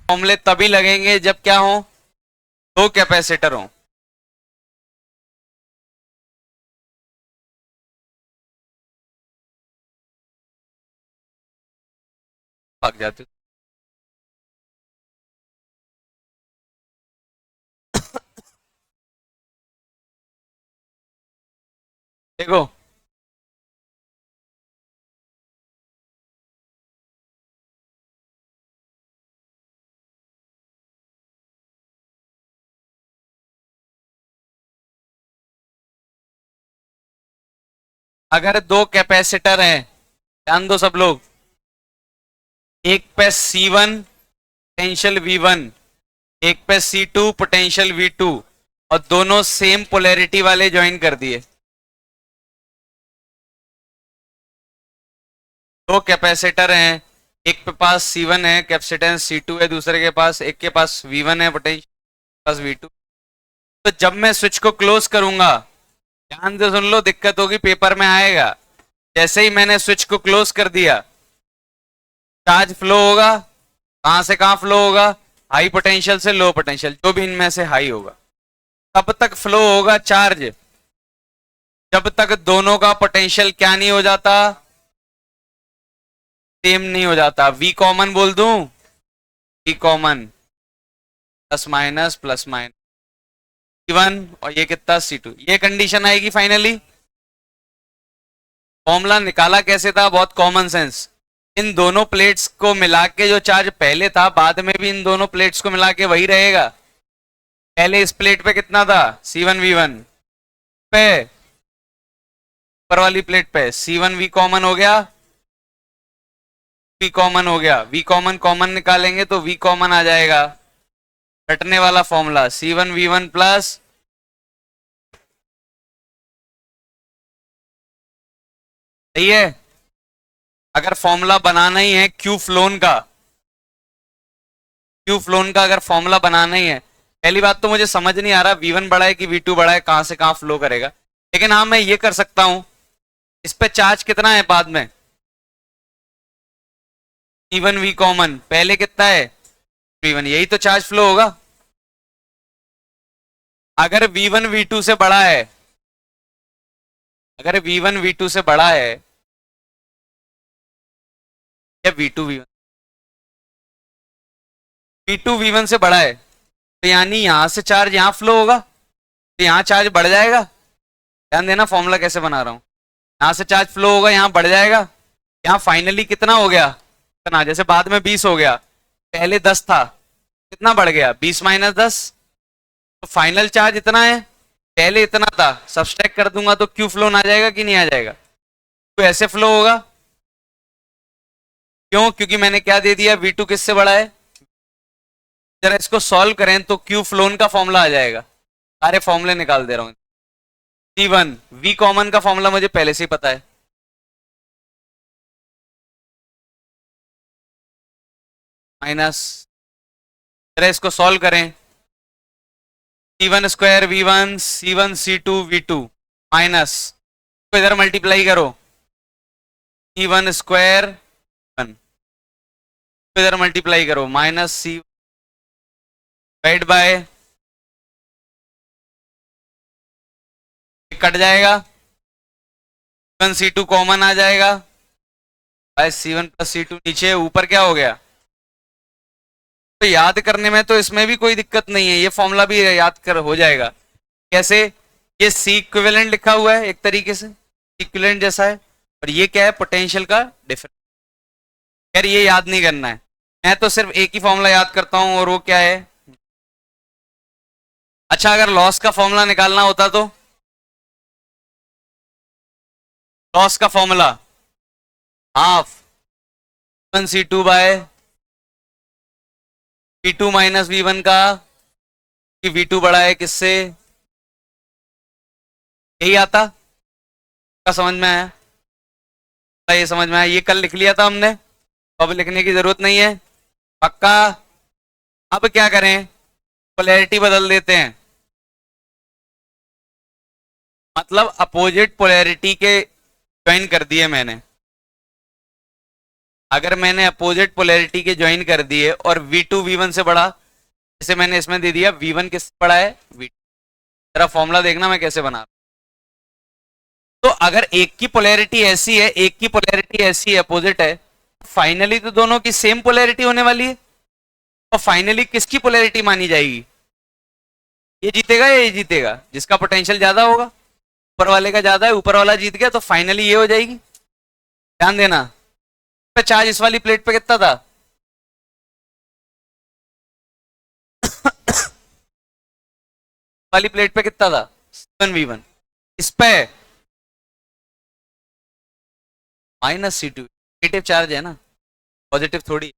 फॉर्मूले तभी लगेंगे जब क्या हो, दो कैपेसिटर हो। भाग जाते हो। देखो अगर दो कैपेसिटर हैं, ध्यान दो सब लोग, एक पे C1 पोटेंशियल V1, एक पे C2 पोटेंशियल V2, और दोनों सेम पोलैरिटी वाले ज्वाइन कर दिए। दो कैपेसिटर हैं, एक पे पास C1 है, कैपेसिटेंस C2 है, दूसरे के पास, एक के पास V1 है पोटेंशियल, पास V2। तो जब मैं स्विच को क्लोज करूंगा, ध्यान से सुन लो, दिक्कत होगी पेपर में आएगा। जैसे ही मैंने स्विच को क्लोज कर दिया, चार्ज फ्लो होगा, कहां से कहां फ्लो होगा, हाई पोटेंशियल से लो पोटेंशियल, जो भी इनमें से हाई होगा तब तक फ्लो होगा चार्ज, जब तक दोनों का पोटेंशियल क्या नहीं हो जाता, सेम नहीं हो जाता। वी कॉमन बोल दूं, we common, plus minus C1 और ये कितना C2, ये कंडीशन आएगी फाइनली। फॉर्मूला निकाला कैसे था, बहुत कॉमन सेंस। इन दोनों प्लेट्स को मिला के जो चार्ज पहले था, बाद में भी इन दोनों प्लेट्स को मिला के वही रहेगा। पहले इस प्लेट पे कितना था, C1V1 पे, ऊपर वाली प्लेट पे C1V कॉमन हो गया, V कॉमन हो गया, V कॉमन कॉमन निकालेंगे तो V कॉमन आ जाएगा। रटने वाला फॉर्मूला C1V1 प्लस, सही है। अगर फॉर्मूला बनाना ही है क्यू फ्लोन का, क्यू फ्लोन का अगर फॉर्मूला बनाना ही है, पहली बात तो मुझे समझ नहीं आ रहा V1 बड़ा है कि V2 बड़ा है, कहां से कहां फ्लो करेगा। लेकिन हाँ मैं ये कर सकता हूं, इस पे चार्ज कितना है बाद में, C1V कॉमन, पहले कितना है V1, यही तो चार्ज फ्लो होगा। अगर V1 V2 से बड़ा है, अगर V1 V2 से बड़ा है, या V2 V1, V2 V1 से बड़ा है, तो यानी यहां से चार्ज यहां फ्लो होगा, तो यहां चार्ज बढ़ जाएगा। ध्यान देना फॉर्मूला कैसे बना रहा हूं, यहां से चार्ज फ्लो होगा, यहां बढ़ जाएगा। यहां फाइनली कितना हो गया, इतना, जैसे बाद में 20 हो गया, पहले 10 था, कितना बढ़ गया 20 माइनस 10, तो फाइनल चार्ज इतना है, पहले इतना था, सब्सट्रैक्ट कर दूंगा तो क्यू फ्लो आ जाएगा कि नहीं आ जाएगा, तो ऐसे फ्लो होगा। क्यों, क्योंकि मैंने क्या दे दिया, V2 किससे बड़ा है। जरा इसको सॉल्व करें तो क्यू फ्लोन का फॉर्मूला आ जाएगा, सारे फॉर्मूले निकाल दे रहा हूं। C1 V कॉमन का फॉर्मूला मुझे पहले से ही पता है, माइनस, जरा इसको सॉल्व करें, C1 square V1 C1 C2 V2 minus, तो इधर मल्टीप्लाई करो, C1 स्क्वायर 1, तो इधर मल्टीप्लाई करो, minus C divide by, cut जाएगा, C1 C2 कॉमन आ जाएगा, बाय C1 प्लस C2, नीचे ऊपर क्या हो गया। तो याद करने में तो इसमें भी कोई दिक्कत नहीं है, ये फॉर्मूला भी याद कर हो जाएगा। कैसे, ये C इक्विवेलेंट लिखा हुआ है एक तरीके से, इक्विवेलेंट जैसा है, और ये क्या है, पोटेंशियल का डिफरेंस। यार ये याद नहीं करना है, मैं तो सिर्फ एक ही फॉर्मूला याद करता हूं, और वो क्या है। अच्छा अगर लॉस का फॉर्मूला निकालना होता तो, लॉस का formula half C2 bye V2 minus V1 का, कि V2 बड़ा है किससे, यही आता। का समझ में आया, ये समझ में आया, ये कल लिख लिया था हमने, तो अब लिखने की जरूरत नहीं है, पक्का। अब क्या करें, पोलैरिटी बदल देते हैं, मतलब अपोजिट पोलैरिटी के ज्वाइन कर दिए मैंने। अगर मैंने अपोजिट पोलैरिटी के ज्वाइन कर दिए और V2 V1 से बड़ा, जैसे मैंने इसमें दे दिया V1 किससे बड़ा है, V2। जरा फॉर्मूला देखना मैं कैसे बना रहा हूं। तो अगर एक की पोलैरिटी ऐसी है, एक की पोलैरिटी ऐसी है, अपोजिट है, फाइनली तो दोनों की सेम पोलैरिटी होने वाली है। और फाइनली किसकी पोलैरिटी मानी जाएगी, ये जीतेगा या ये जीतेगा, जिसका पोटेंशियल ज्यादा होगा। ऊपर वाले का ज्यादा है, ऊपर वाला जीत गया, तो फाइनली ये हो जाएगी। ध्यान देना, चार्ज इस वाली प्लेट पे कितना था, वाली प्लेट पे कितना था, 7v1। इस पे -C2, नेगेटिव चार्ज है ना, पॉजिटिव थोड़ी।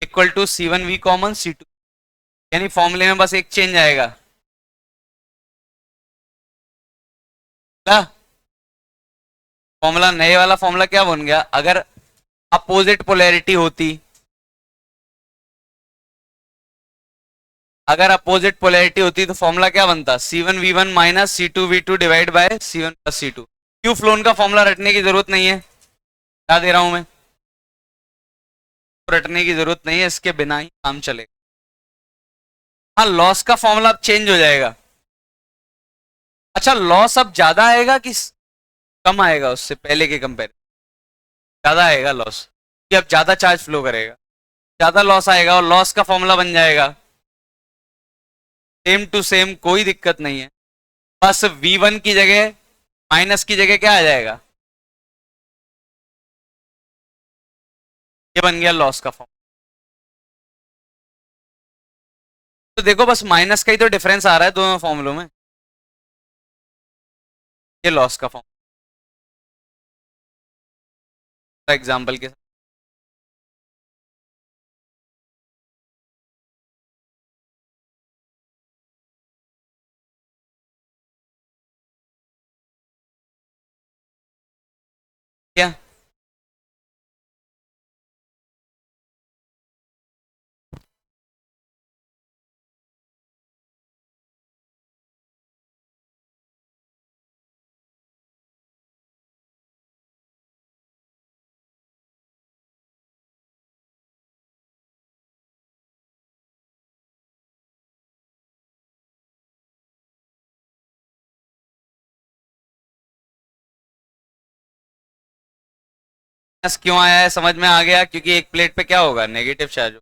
Equal to C1v common C2, यानी फॉर्मूले में बस एक चेंज आएगा। फॉर्मूला, नए वाला फॉर्मूला क्या बन गया, अगर अपोजिट पोलैरिटी होती, अगर अपोजिट पोलैरिटी होती तो फॉर्मूला क्या बनता, C1v1 minus C2v2 divide by C1 plus C2। Q phloem का फॉर्मूला रटने की जरूरत नहीं है, क्या दे रहा हूं मैं, रटने की जरूरत नहीं है, इसके बिना ही काम चलेगा। हाँ, लॉस का फॉर्मूला अब चेंज हो जाएगा। अच्छा, लॉस अब ज्यादा आएगा कि कम आएगा, उससे पहले के कंपेयर ज्यादा आएगा लॉस, कि अब ज्यादा चार्ज फ्लो करेगा, ज्यादा लॉस आएगा और लॉस का फॉर्मूला बन जाएगा सेम टू सेम, कोई दिक्कत नहीं है। बस V1 की जगह, माइनस की जगह क्या आ जाएगा, ये बन गया लॉस का फॉर्म। तो देखो बस माइनस का ही तो डिफरेंस आ रहा है दोनों फॉर्मूलों में, ये लॉस का फॉर्म एग्जाम्पल के साथ। क्या क्यों आया है समझ में आ गया, क्योंकि एक प्लेट पे क्या होगा, नेगेटिव चार्ज।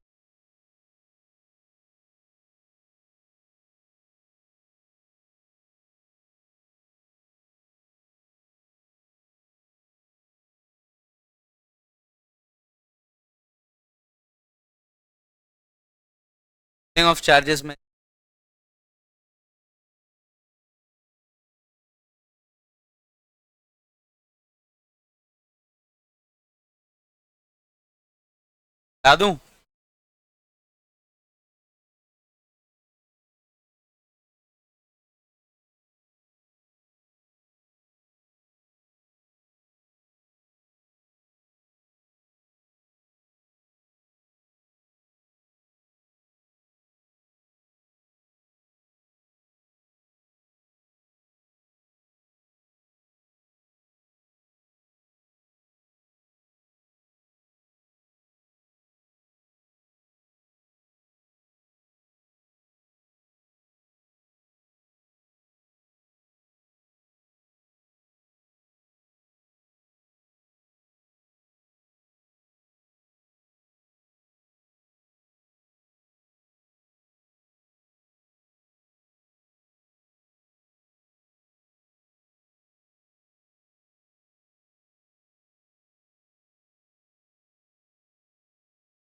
ऑफ चार्जेस में बता दूं,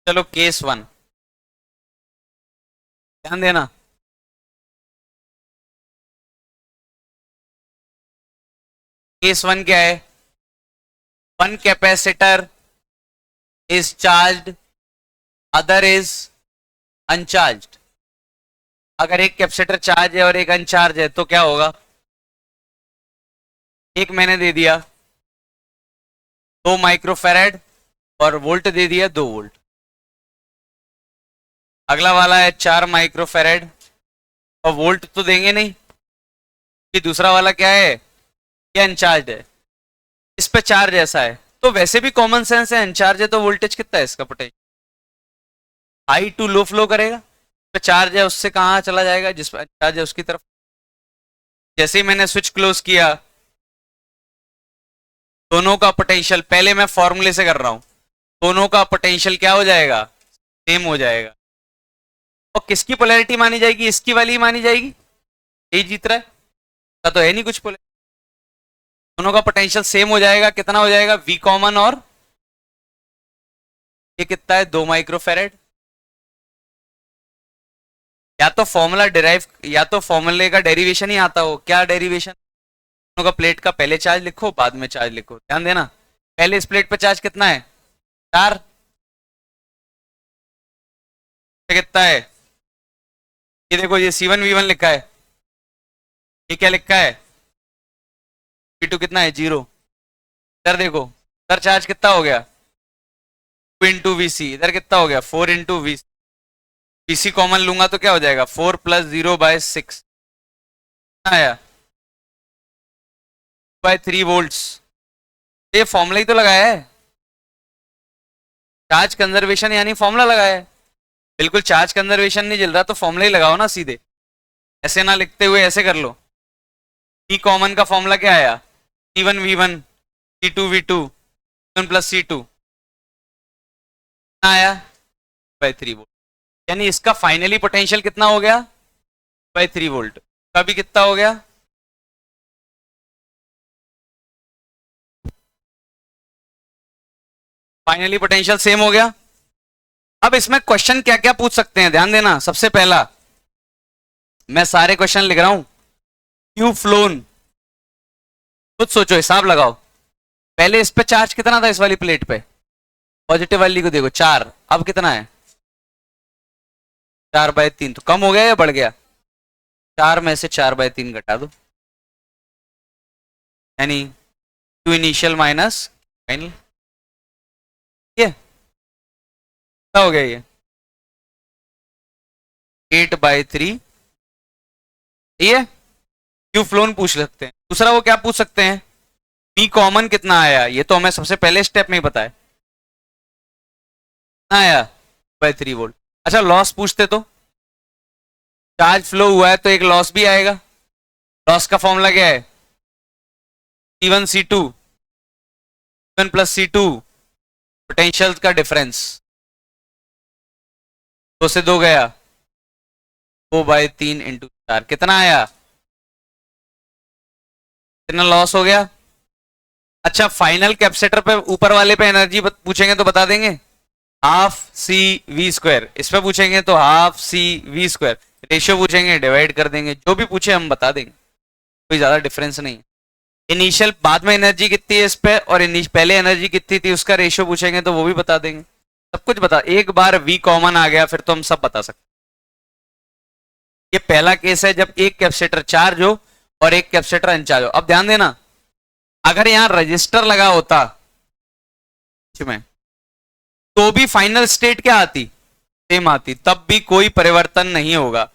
चलो केस 1 ध्यान देना। केस 1 क्या है, one capacitor is charged, other is uncharged. अगर एक कैपेसिटर चार्ज है और एक अनचार्ज है तो क्या होगा, एक मैंने दे दिया 2 माइक्रोफेरेड और वोल्ट दे दिया 2 वोल्ट, अगला वाला है 4 माइक्रोफेरेड और वोल्ट तो देंगे नहीं, कि दूसरा वाला क्या है, ये अनचार्ज है, इस पे चार्ज ऐसा है, तो वैसे भी कॉमन सेंस है, अनचार्ज है तो वोल्टेज कितना है इसका, potential high to low flow करेगा। तो चार्ज है उससे कहाँ चला जाएगा, जिस पर चार्ज है उसकी तरफ। जैसे ही मैंने स्विच क्लोज किया, दोनों का पोटेंशियल, पहले मैं फॉर्मूले से कर रहा हूं, दोनों का पोटेंशियल क्या हो जाएगा, सेम हो जाएगा। और किसकी पोलैरिटी मानी जाएगी, इसकी वाली मानी जाएगी, यही जीत रहा है का तो है नहीं कुछ पोलैरिटी। दोनों का पोटेंशियल सेम हो जाएगा, कितना हो जाएगा, वी कॉमन, और ये कितना है, 2 माइक्रोफेरेड। या तो फॉर्मूला डिराइव, या तो फॉर्मूले का डेरिवेशन ही आता हो। क्या डेरिवेशन, दोनों का प्लेट का पहले चार्ज लिखो, बाद में चार्ज लिखो। ध्यान देना, पहले इस प्लेट पे चार्ज कितना है, 4, कितना है, ये देखो, ये C1V1 लिखा है, ये क्या लिखा है, P2 कितना है, 0। इधर देखो, इधर चार्ज कितना हो गया, 2 इंटू वी सी, इधर कितना हो गया, 4 इंटू वी सी कॉमन लूंगा तो क्या हो जाएगा, 4 + 0/6 आया, बाय 3 वोल्ट्स। ये फॉर्मूला ही तो लगाया है, चार्ज कंजर्वेशन यानी फॉर्मूला लगाया है। बिल्कुल चार्ज कंजर्वेशन नहीं चल रहा तो फॉर्मूला ही लगाओ ना सीधे, ऐसे ना लिखते हुए ऐसे कर लो। पी कॉमन का फॉर्मूला क्या आया, C1V1 C2V2 1 + C2 आया, बाय 3 वोल्ट। यानी इसका फाइनली पोटेंशियल कितना हो गया, बाय 3 वोल्ट का भी कितना हो गया, फाइनली पोटेंशियल सेम हो गया। अब इसमें क्वेश्चन क्या क्या पूछ सकते हैं, ध्यान देना। सबसे पहला, मैं सारे क्वेश्चन लिख रहा हूं, क्यू फ्लोन, खुद सोचो, हिसाब लगाओ। पहले इस पे चार्ज कितना था, इस वाली प्लेट पे, पॉजिटिव वाली को देखो 4, अब कितना है, 4/3। तो कम हो गया या बढ़ गया, 4 में से 4/3 घटा दो, यानी टू इनिशियल माइनस फाइनल, ये क्या हो गया, ये 8/3, ये क्यू फ्लोन पूछ सकते हैं। दूसरा वो क्या पूछ सकते हैं, पी कॉमन कितना आया, ये तो हमें सबसे पहले स्टेप में ही पता है, कितना आया, बाय 3 वोल्ट। अच्छा लॉस पूछते तो, चार्ज फ्लो हुआ है तो एक लॉस भी आएगा, लॉस का फॉर्मूला क्या है, C1 C2 1 + C2 पोटेंशियल का डिफरेंस, 2 से 2 गया, 2/3 × 4 कितना आया, कितना लॉस हो गया। अच्छा फाइनल कैपेसिटर पे ऊपर वाले पे एनर्जी पूछेंगे तो बता देंगे, ½ C V²। इस पे पूछेंगे तो ½CV²। रेशियो पूछेंगे डिवाइड कर देंगे, जो भी पूछे हम बता देंगे, कोई ज्यादा डिफरेंस नहीं है। इनिशियल बाद में एनर्जी कितनी है इस पे, और पहले एनर्जी कितनी थी उसका रेशियो पूछेंगे तो वो भी बता देंगे, सब कुछ बता। एक बार V कॉमन आ गया फिर तो हम सब बता सकते। ये पहला केस है जब एक कैपेसिटर चार्ज हो और एक कैपेसिटर अनचार्ज हो। अब ध्यान देना, अगर यहां रजिस्टर लगा होता में तो भी फाइनल स्टेट क्या आती, सेम आती, तब भी कोई परिवर्तन नहीं होगा।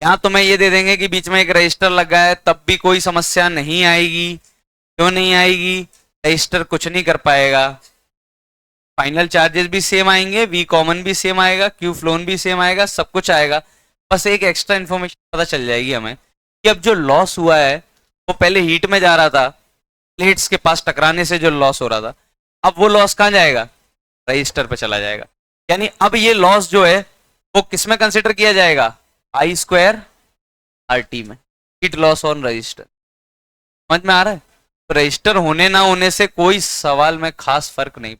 यहां तुम्हें ये दे देंगे कि बीच में एक रजिस्टर लगा है, तब भी कोई समस्या नहीं आएगी। क्यों नहीं आएगी, रजिस्टर कुछ नहीं कर पाएगा, फाइनल चार्जेस भी सेम आएंगे, वी कॉमन भी सेम आएगा, क्यू फ्लोन भी सेम आएगा, सब कुछ आएगा। बस एक एक्स्ट्रा इन्फॉर्मेशन पता चल जाएगी हमें कि अब जो लॉस हुआ है वो पहले हीट में जा रहा था, प्लेट्स के पास टकराने से जो लॉस हो रहा था, अब वो लॉस कहां जाएगा, रजिस्टर पे चला जाएगा। यानी अब ये लॉस जो है वो किस में कंसिडर किया जाएगा, I² RT में, हीट लॉस ऑन रजिस्टर। समझ में आ रहा है, तो रजिस्टर होने ना होने से कोई सवाल में खास फर्क नहीं।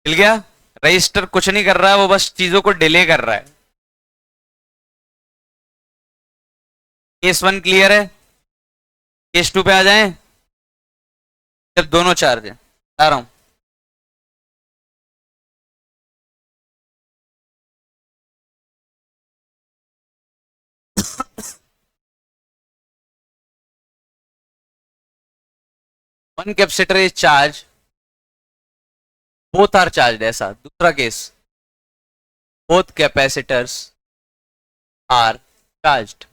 मिल गया, रजिस्टर कुछ नहीं कर रहा है, वो बस चीजों को डिले कर रहा है। केस 1 क्लियर है, केस 2 पे आ जाएं, जब दोनों चार्ज है, आ रहा हूं। One capacitor is charge, both are charge, ऐसा। दूसरा केस, बोथ कैपेसिटर्स आर चार्ज्ड,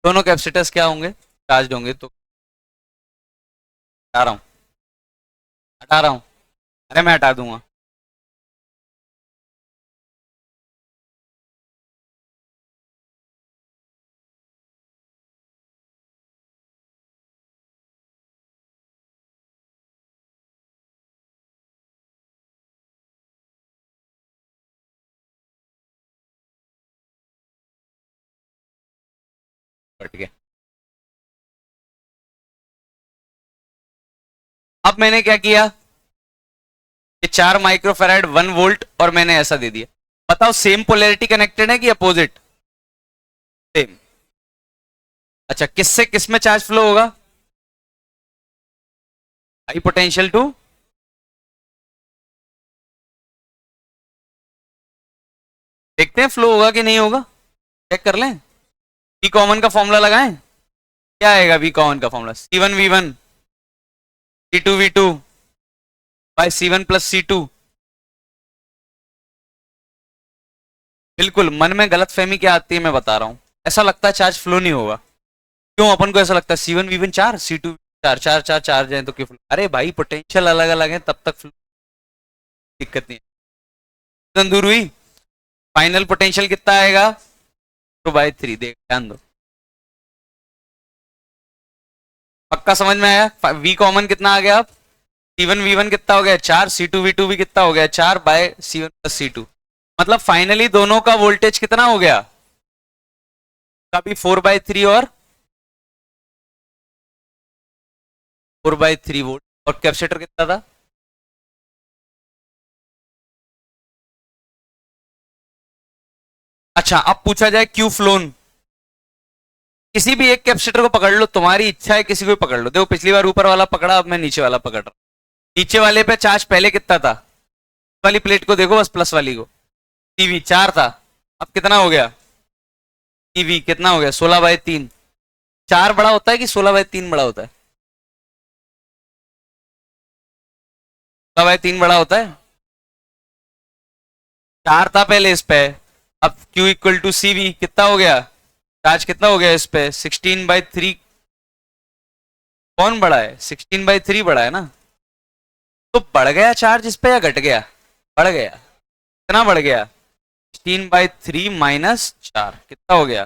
दोनों कैपेसिटर्स क्या होंगे, चार्ज होंगे। तो हटा रहा हूँ, हटा रहा हूँ। अरे मैं हटा दूंगा। कट गया। अब मैंने क्या किया, ये 4 माइक्रोफेराड 1 वोल्ट और मैंने ऐसा दे दिया। बताओ सेम पोलैरिटी कनेक्टेड है कि अपोजिट? सेम। अच्छा, किससे किस में चार्ज फ्लो होगा? हाई पोटेंशियल टू, देखते हैं फ्लो होगा कि नहीं होगा, चेक कर लें। वी कॉमन का फॉर्मूला लगाएं। क्या आएगा वी कॉमन का formula? C1V1 C2V2 by C1 plus C2। बिल्कुल, मन में गलत फहमी क्या आती है मैं बता रहा हूं। ऐसा लगता है चार्ज फ्लो नहीं होगा। क्यों अपन को ऐसा लगता है? C1V1 4, C2 चार, चार चार चार्ज है तो क्यों फ्लो? अरे भाई पोटेंशियल अलग अलग है तब तक फ्लो, दिक्कत नहीं है। दूर हुई। फाइनल पोटेंशियल कितना आएगा? 2/3। देख ध्यान दो, पक्का समझ में आया? वी कॉमन कितना आ गया? अब C1V1 कितना हो गया? 4, C2V2 भी कितना हो गया? 4 बाय C1 प्लस C2। मतलब फाइनली दोनों का वोल्टेज कितना हो गया? कभी 4/3 और 4/3 वोल्ट। और कैपेसिटर कितना था? अच्छा, अब पूछा जाए क्यू फ्लोन। किसी भी एक कैपेसिटर को पकड़ लो, तुम्हारी इच्छा है किसी को भी पकड़ लो। देखो पिछली बार ऊपर वाला पकड़ा, अब मैं नीचे वाला पकड़ रहा हूं। नीचे वाले पे चार्ज पहले कितना था? वाली प्लेट को देखो बस, प्लस वाली को। टीवी 4 था, अब कितना हो गया? टीवी कितना हो गया? 16/3। 4 बड़ा होता है कि 16/3 बड़ा होता है? 16/3 बड़ा होता है। 4 था पहले इस पे, अब Q equal to C V कितना हो गया? चार्ज कितना हो गया इस पे? 16/3। कौन बड़ा है? 16/3 बड़ा है ना। तो बढ़ गया चार्ज इस पे या घट गया? बढ़ गया। कितना बढ़ गया? 16/3 माइनस 4 कितना हो गया?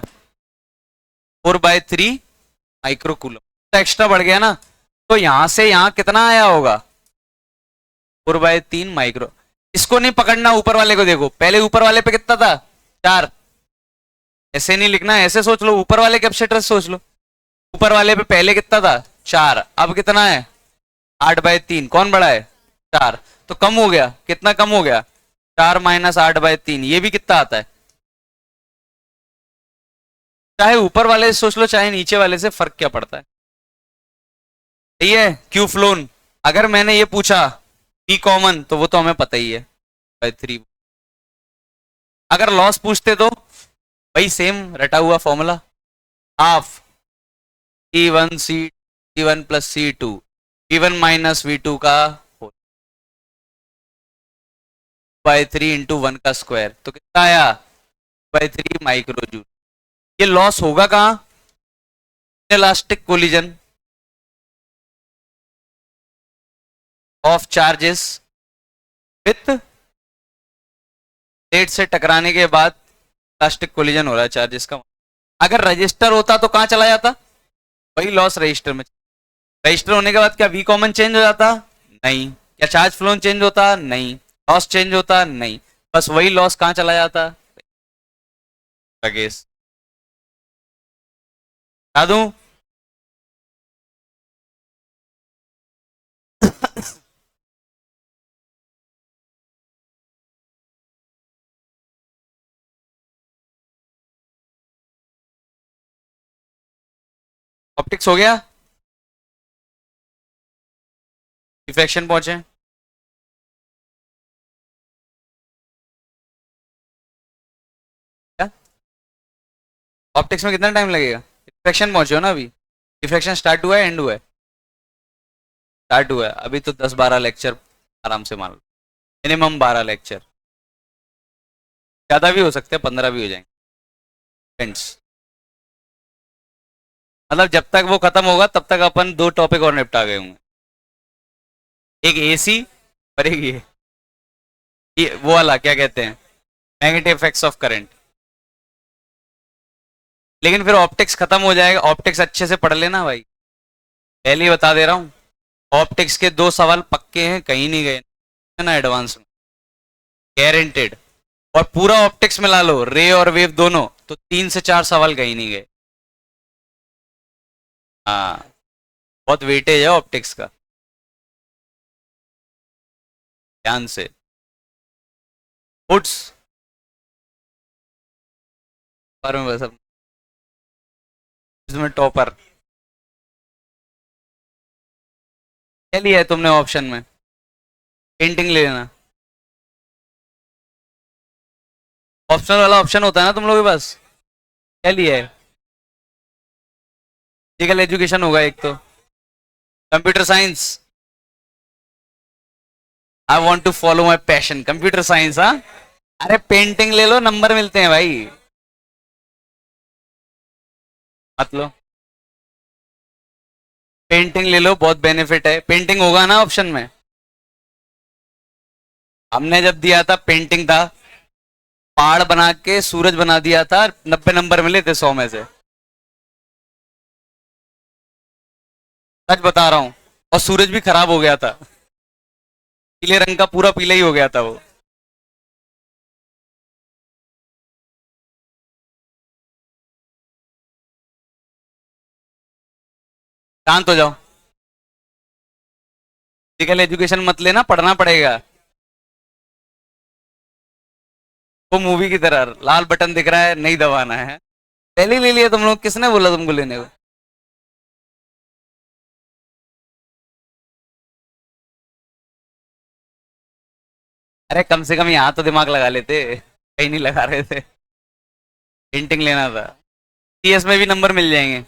4/3 माइक्रो कूलम। तो एक्स्ट्रा बढ़ गया ना। तो यहां से यहां कितना आया होगा? 4/3 माइक्रो। इसको नहीं पकड़ना, ऊपर वाले को देखो। पहले ऊपर वाले पे कितना था? 4। ऐसे नहीं लिखना, ऐसे सोच लो, ऊपर वाले कैपेसिटर से सोच लो। ऊपर वाले पे पहले कितना था? 4। अब कितना है? 8/3। कौन बड़ा है? 4। तो कम हो गया, कितना कम हो गया? 4 माइनस 8/3। ये भी कितना आता है? चाहे ऊपर वाले से सोच लो चाहे नीचे वाले से, फर्क क्या पड़ता है? सही है। Q phloem. अगर मैंने ये पूछा पी कॉमन, तो वो तो हमें पता ही है, बाय 3। अगर लॉस पूछते तो भाई सेम रटा हुआ formula, half C1 plus C2 V1 minus V2 का बाय 3 इंटू 1 का स्क्वायर। तो कितना आया? By 3 micro joule. ये लॉस होगा कहां? Elastic collision of charges with plate से टकराने के बाद इलास्टिक कोलिजन हो रहा है चार्जेस का। अगर रजिस्टर होता तो कहां चला जाता? वही लॉस रजिस्टर में। रजिस्टर होने के बाद क्या वी कॉमन चेंज हो जाता? नहीं। क्या चार्ज फ्लो चेंज होता? नहीं। लॉस चेंज होता? नहीं। बस वही लॉस कहां चला जाता? लगेज। बता दूं? ऑप्टिक्स हो गया। डिफ्रैक्शन पहुंचे। क्या ऑप्टिक्स में कितना टाइम लगेगा? डिफ्रैक्शन पहुंचे हो ना अभी? डिफ्रैक्शन स्टार्ट हुआ है एंड हुआ है? स्टार्ट हुआ है। अभी तो 10-12 लेक्चर आराम से मान लो, मिनिमम 12 लेक्चर। ज्यादा भी हो सकते हैं, 15 भी हो जाएंगे, फ्रेंड्स। मतलब जब तक वो खत्म होगा तब तक अपन 2 टॉपिक और निपटा गए होंगे। एक एसी और एक ये वो वाला क्या कहते हैं, नेगेटिव इफेक्ट्स ऑफ करंट। लेकिन फिर ऑप्टिक्स खत्म हो जाएगा, ऑप्टिक्स अच्छे से पढ़ लेना भाई, पहले ही बता दे रहा हूँ। ऑप्टिक्स के 2 सवाल पक्के हैं, कहीं नहीं गए ना एडवांस में, गारंटेड। और पूरा ऑप्टिक्स मिला लो, रे और वेव दोनों, तो 3 से 4 सवाल कहीं नहीं गए। हाँ, बहुत वेटेज है ऑप्टिक्स का, ध्यान से। वुड्स पर में बस इसमें टॉपर क्या लिया है तुमने ऑप्शन में? पेंटिंग ले लेना, ऑप्शनल वाला ऑप्शन होता है ना तुम लोगों के पास। क्या लिया है? फिजिकल एजुकेशन होगा एक तो, computer science. I want to follow my passion, computer science. हाँ, अरे पेंटिंग ले लो, नंबर मिलते हैं भाई। मत लो, पेंटिंग ले लो, बहुत बेनिफिट है। पेंटिंग होगा ना ऑप्शन में? हमने जब दिया था पेंटिंग था, पहाड़ बना के सूरज बना दिया था, 90 नंबर मिले थे 100 में से, सच बता रहा हूं। और सूरज भी खराब हो गया था, पीले रंग का, पूरा पीला ही हो गया था वो। शांत हो जाओ, फिजिकल एजुकेशन मत लेना, पढ़ना पड़ेगा। वो मूवी की तरह लाल बटन दिख रहा है, नहीं दबाना है। पहले ही ले लिया तुम लोग, किसने बोला तुमको लेने को? अरे कम से कम यहाँ तो दिमाग लगा लेते, कहीं नहीं लगा रहे थे। पेंटिंग लेना था, सीएस में भी नंबर मिल जाएंगे।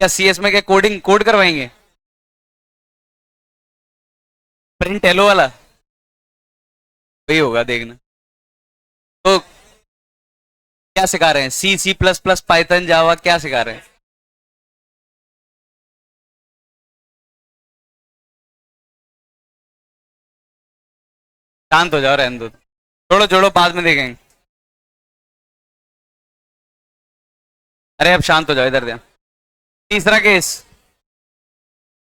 क्या सीएस में क्या कोडिंग कोड करवाएंगे? प्रिंट हेलो वाला वही होगा, देखना। तो क्या सिखा रहे हैं? सी, सी प्लस प्लस, पाइथन, जावा, क्या सिखा रहे हैं? शांत हो जाओ, रहने दो, छोड़ो छोड़ो, बाद में देखेंगे। अरे अब शांत हो जाओ, इधर ध्यान। तीसरा केस,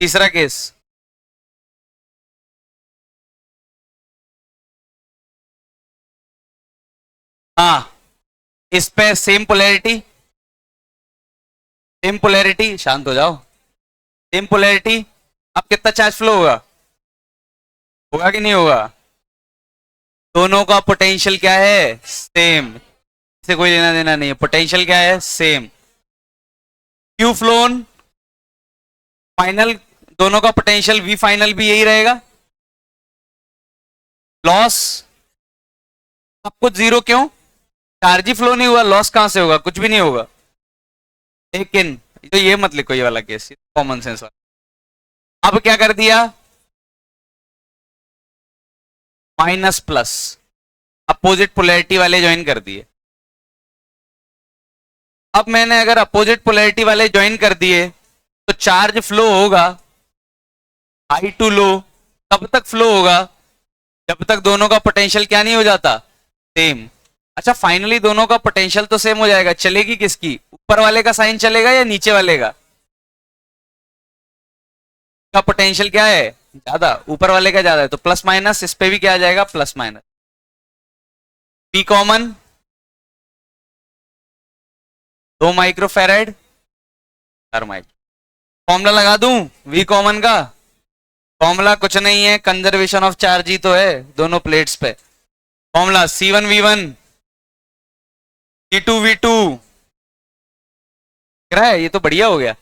तीसरा केस। हाँ, इस पे सेम पोलैरिटी, सेम पोलैरिटी, शांत हो जाओ। सेम पोलैरिटी, अब कितना चार्ज फ्लो होगा? होगा कि नहीं होगा? दोनों का पोटेंशियल क्या है? सेम, से कोई लेना देना नहीं है, पोटेंशियल क्या है? सेम। क्यू फ्लोन फाइनल, दोनों का पोटेंशियल वी फाइनल भी यही रहेगा। लॉस, सब कुछ जीरो, क्यों? चार्ज ही फ्लो नहीं हुआ, लॉस कहां से होगा? कुछ भी नहीं होगा। लेकिन तो ये मत लिखो ये वाला केस, कॉमन सेंस वाला। अब क्या कर दिया? माइनस प्लस, अपोजिट पोलैरिटी वाले ज्वाइन कर दिए। अब मैंने अगर अपोजिट पोलैरिटी वाले ज्वाइन कर दिए तो चार्ज फ्लो होगा हाई टू लो। कब तक फ्लो होगा? जब तक दोनों का पोटेंशियल क्या नहीं हो जाता? सेम। अच्छा, फाइनली दोनों का पोटेंशियल तो सेम हो जाएगा, चलेगी किसकी? ऊपर वाले का साइन चलेगा या नीचे वाले का पोटेंशियल क्या है? ज्यादा, ऊपर वाले का ज्यादा है, तो प्लस माइनस इस पे भी क्या आ जाएगा? Plus minus. P common, 2 microfarad, 4 micro. Formula लगा दूं वी कॉमन का? फॉर्मूला कुछ नहीं है, कंजर्वेशन ऑफ चार्ज ही तो है दोनों प्लेट्स पे। फॉर्मूला C1V1 C2V2, रहा है ये तो बढ़िया हो गया।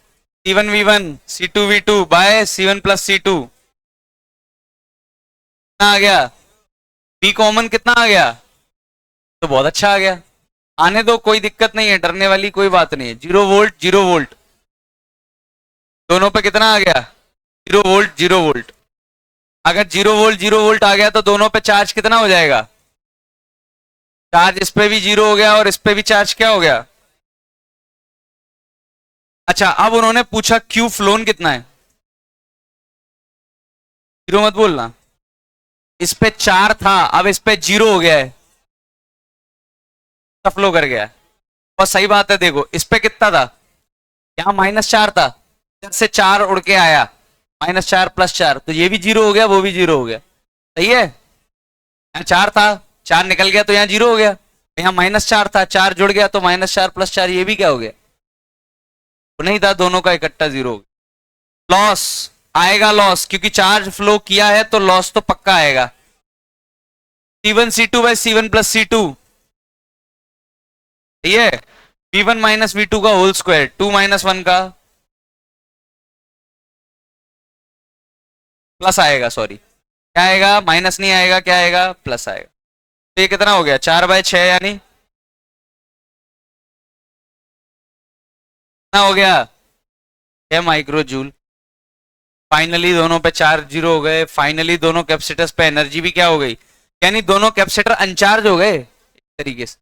C1V1 C2V2 by C1 plus C2, कितना आ गया? पी कॉमन कितना आ गया? तो बहुत अच्छा आ गया, आने दो, कोई दिक्कत नहीं है, डरने वाली कोई बात नहीं है। 0 वोल्ट 0 वोल्ट, दोनों पे कितना आ गया? 0 वोल्ट 0 वोल्ट। अगर 0 वोल्ट 0 वोल्ट आ गया तो दोनों पे चार्ज कितना हो जाएगा? चार्ज इस पे भी जीरो हो गया और इस पे भी चार्ज क्या हो गया? अच्छा, अब उन्होंने पूछा क्यू फ्लोन कितना है। जीरो मत बोलना। इस पे 4 था, अब इस पे 0 हो गया है, फ्लो कर गया। और सही बात है, देखो इस पे कितना था, यहाँ -4 था, इधर से 4 उड़ के आया, -4 +4, तो ये भी 0 हो गया, वो भी 0 हो गया। सही है, यहाँ 4 था, 4 निकल गया तो यहाँ 0 हो गया। यहाँ -4 था, 4 जुड़ गया तो -4 +4, ये भी क्या हो गया, तो नहीं था, दोनों का इकट्ठा 0 हो गया। लॉस आएगा, लॉस, क्योंकि चार्ज फ्लो किया है तो लॉस तो पक्का आएगा। C1 C2/C1 + C2, ठीक है। V1 - V2 का होल स्क्वायर, 2 - 1 का प्लस आएगा, सॉरी क्या आएगा, माइनस नहीं आएगा, क्या आएगा, प्लस आएगा। तो ये कितना हो गया, 4/6, यानी कितना हो गया, 6 माइक्रो जूल। फाइनली दोनों पे चार्ज 0 हो गए, फाइनली दोनों कैपेसिटर्स पे एनर्जी भी क्या हो गई, यानी दोनों कैपेसिटर अनचार्ज हो गए एक तरीके से।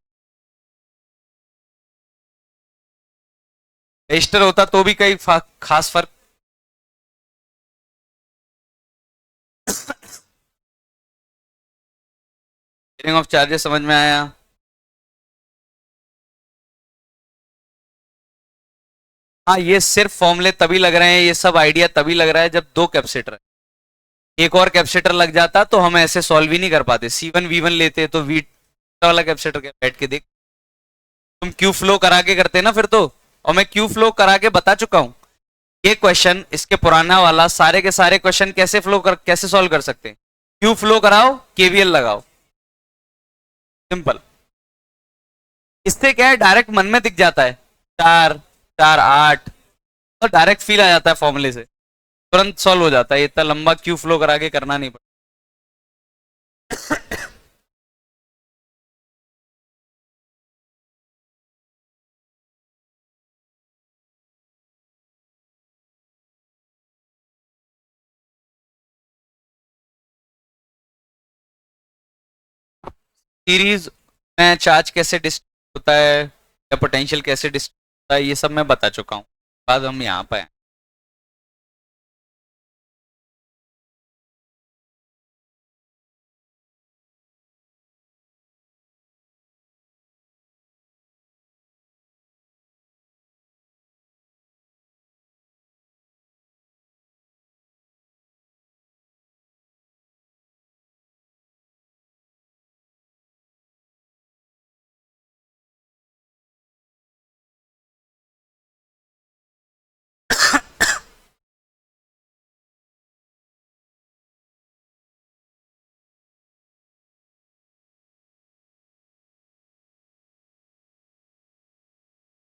रजिस्टर होता तो भी कई खास फर्क। शेयरिंग ऑफ चार्जेस समझ में आया। हाँ, ये सिर्फ फॉर्मूले तभी लग रहे हैं, ये सब आइडिया तभी लग रहा है जब दो कैपेसिटर है। एक और कैपेसिटर लग जाता तो हम ऐसे सॉल्व ही नहीं कर पाते, C1 V1 लेते तो वी वाला कैपेसिटर बैठ के देख, तुम क्यू फ्लो करा के करते ना फिर तो। और मैं क्यू फ्लो करा के बता चुका हूं, ये क्वेश्चन इसके पुराना वाला, सारे के सारे क्वेश्चन कैसे सॉल्व कर सकते हैं, क्यू फ्लो कराओ, केवीएल लगाओ, सिंपल। इससे क्या है, डायरेक्ट मन में दिख जाता है, 4 4 8, और डायरेक्ट फील आ जाता है फॉर्मूले से, तुरंत सॉल्व हो जाता है, इतना लंबा क्यू फ्लो करा के करना नहीं पड़ता। सीरीज में चार्ज कैसे डिस्ट्रीब्यूट होता है या पोटेंशियल कैसे डिस्ट्रीब्यूट होता है, ये सब मैं बता चुका हूँ। बाद हम यहाँ पे हैं।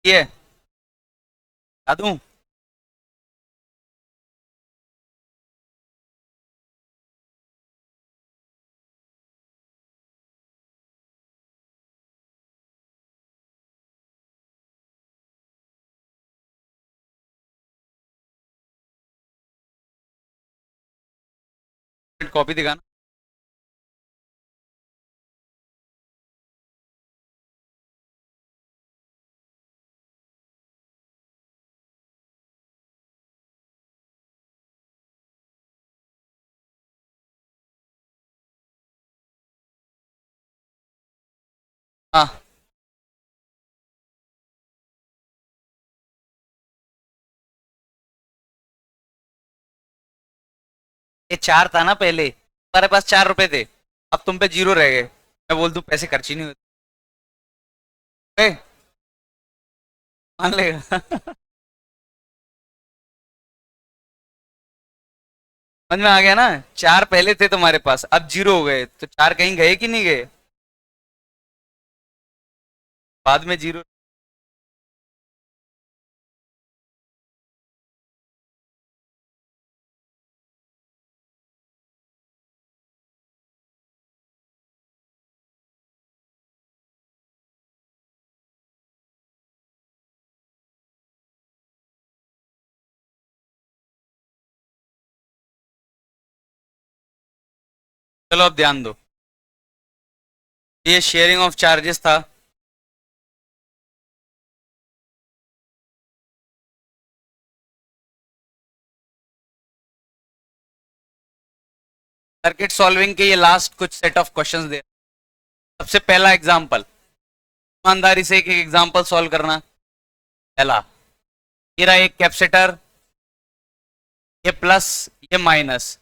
ये बता दूं, कॉपी दिखाना। हाँ, ये 4 था ना पहले, तुम्हारे पास 4 रुपए थे, अब तुम पे 0 रह गए, मैं बोल दूं पैसे खर्च ही नहीं होते, मान लेगा। समझ में आ गया ना, 4 पहले थे तुम्हारे पास, अब 0 हो गए, तो 4 कहीं गए कि नहीं गए, बाद में 0। चलो अब ध्यान दो, ये शेयरिंग ऑफ चार्जेस था। सर्किट सॉल्विंग के ये लास्ट कुछ सेट ऑफ क्वेश्चंस दे। सबसे पहला एग्जांपल, ईमानदारी से एक एक एग्जांपल सॉल्व करना। पहला, मेरा एक कैपेसिटर, ये प्लस ये माइनस,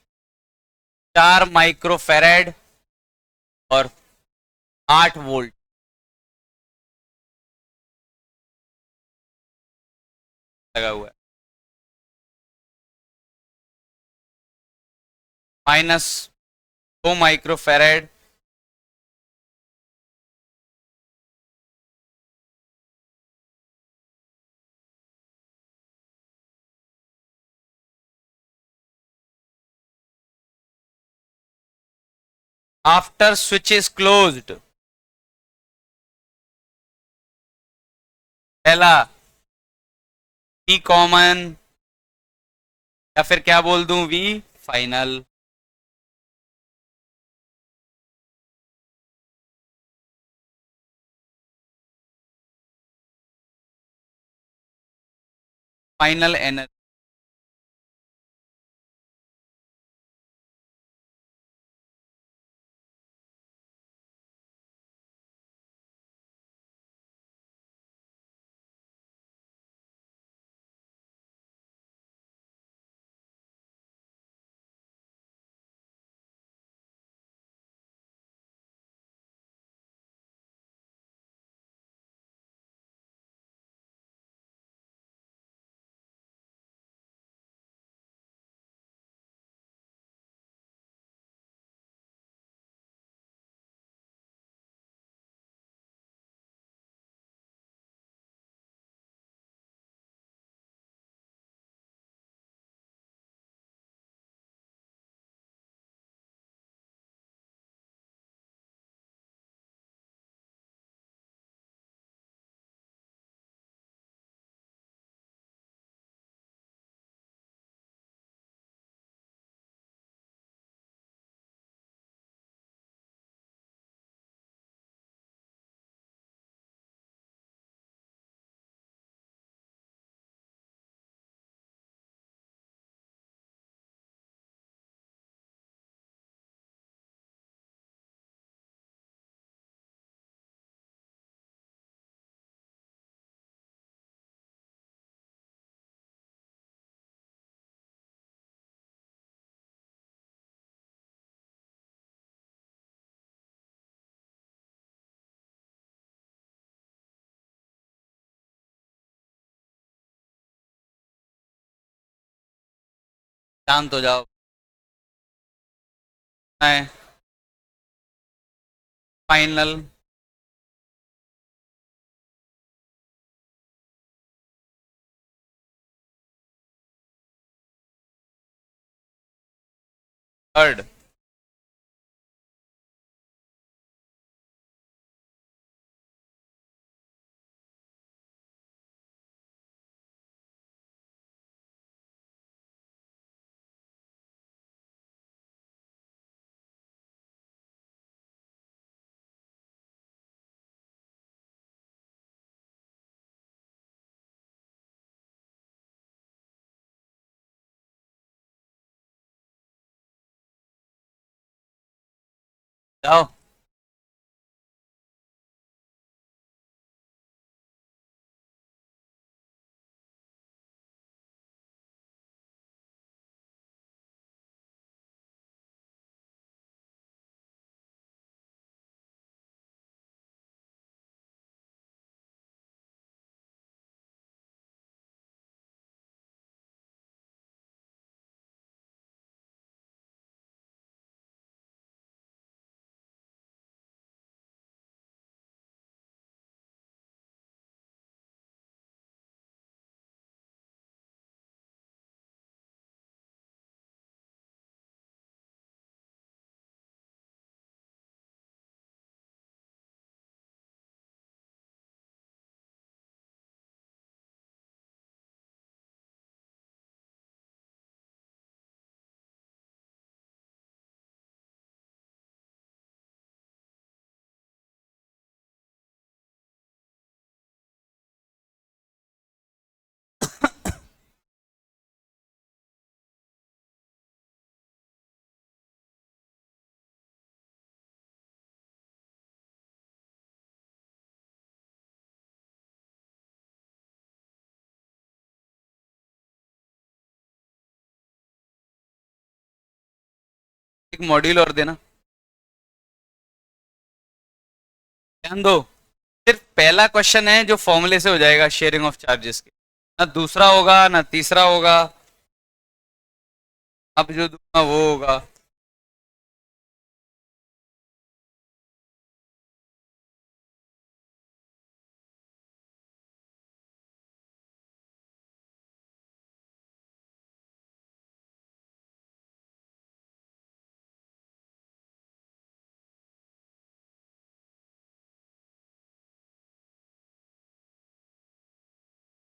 4 माइक्रोफेरेड और 8 वोल्ट लगा हुआ है। Minus 2 microfarad, after switch is closed. पहला, वी कॉमन, या फिर क्या बोल दूं, वी फाइनल। Final energy. शांत हो जाओ। फाइनल। थर्ड, जाओ। एक मॉड्यूल और देना, ध्यान दो। सिर्फ पहला क्वेश्चन है जो फॉर्मूले से हो जाएगा शेयरिंग ऑफ चार्जेस के, ना दूसरा होगा ना तीसरा होगा, अब जो दूंगा वो होगा।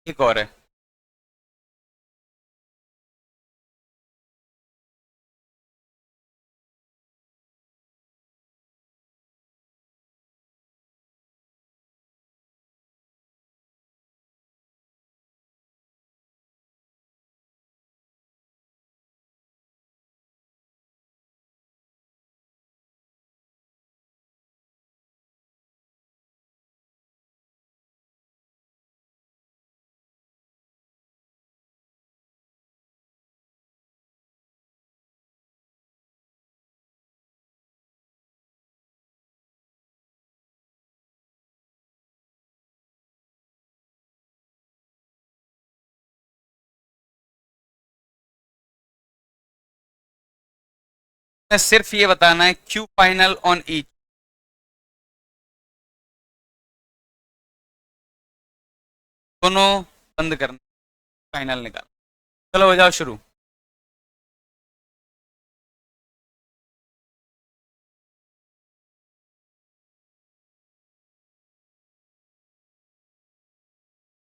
एक और है, सिर्फ ये बताना है क्यू फाइनल ऑन ईच, दोनों बंद करना, फाइनल निकाल। चलो हो जाओ शुरू।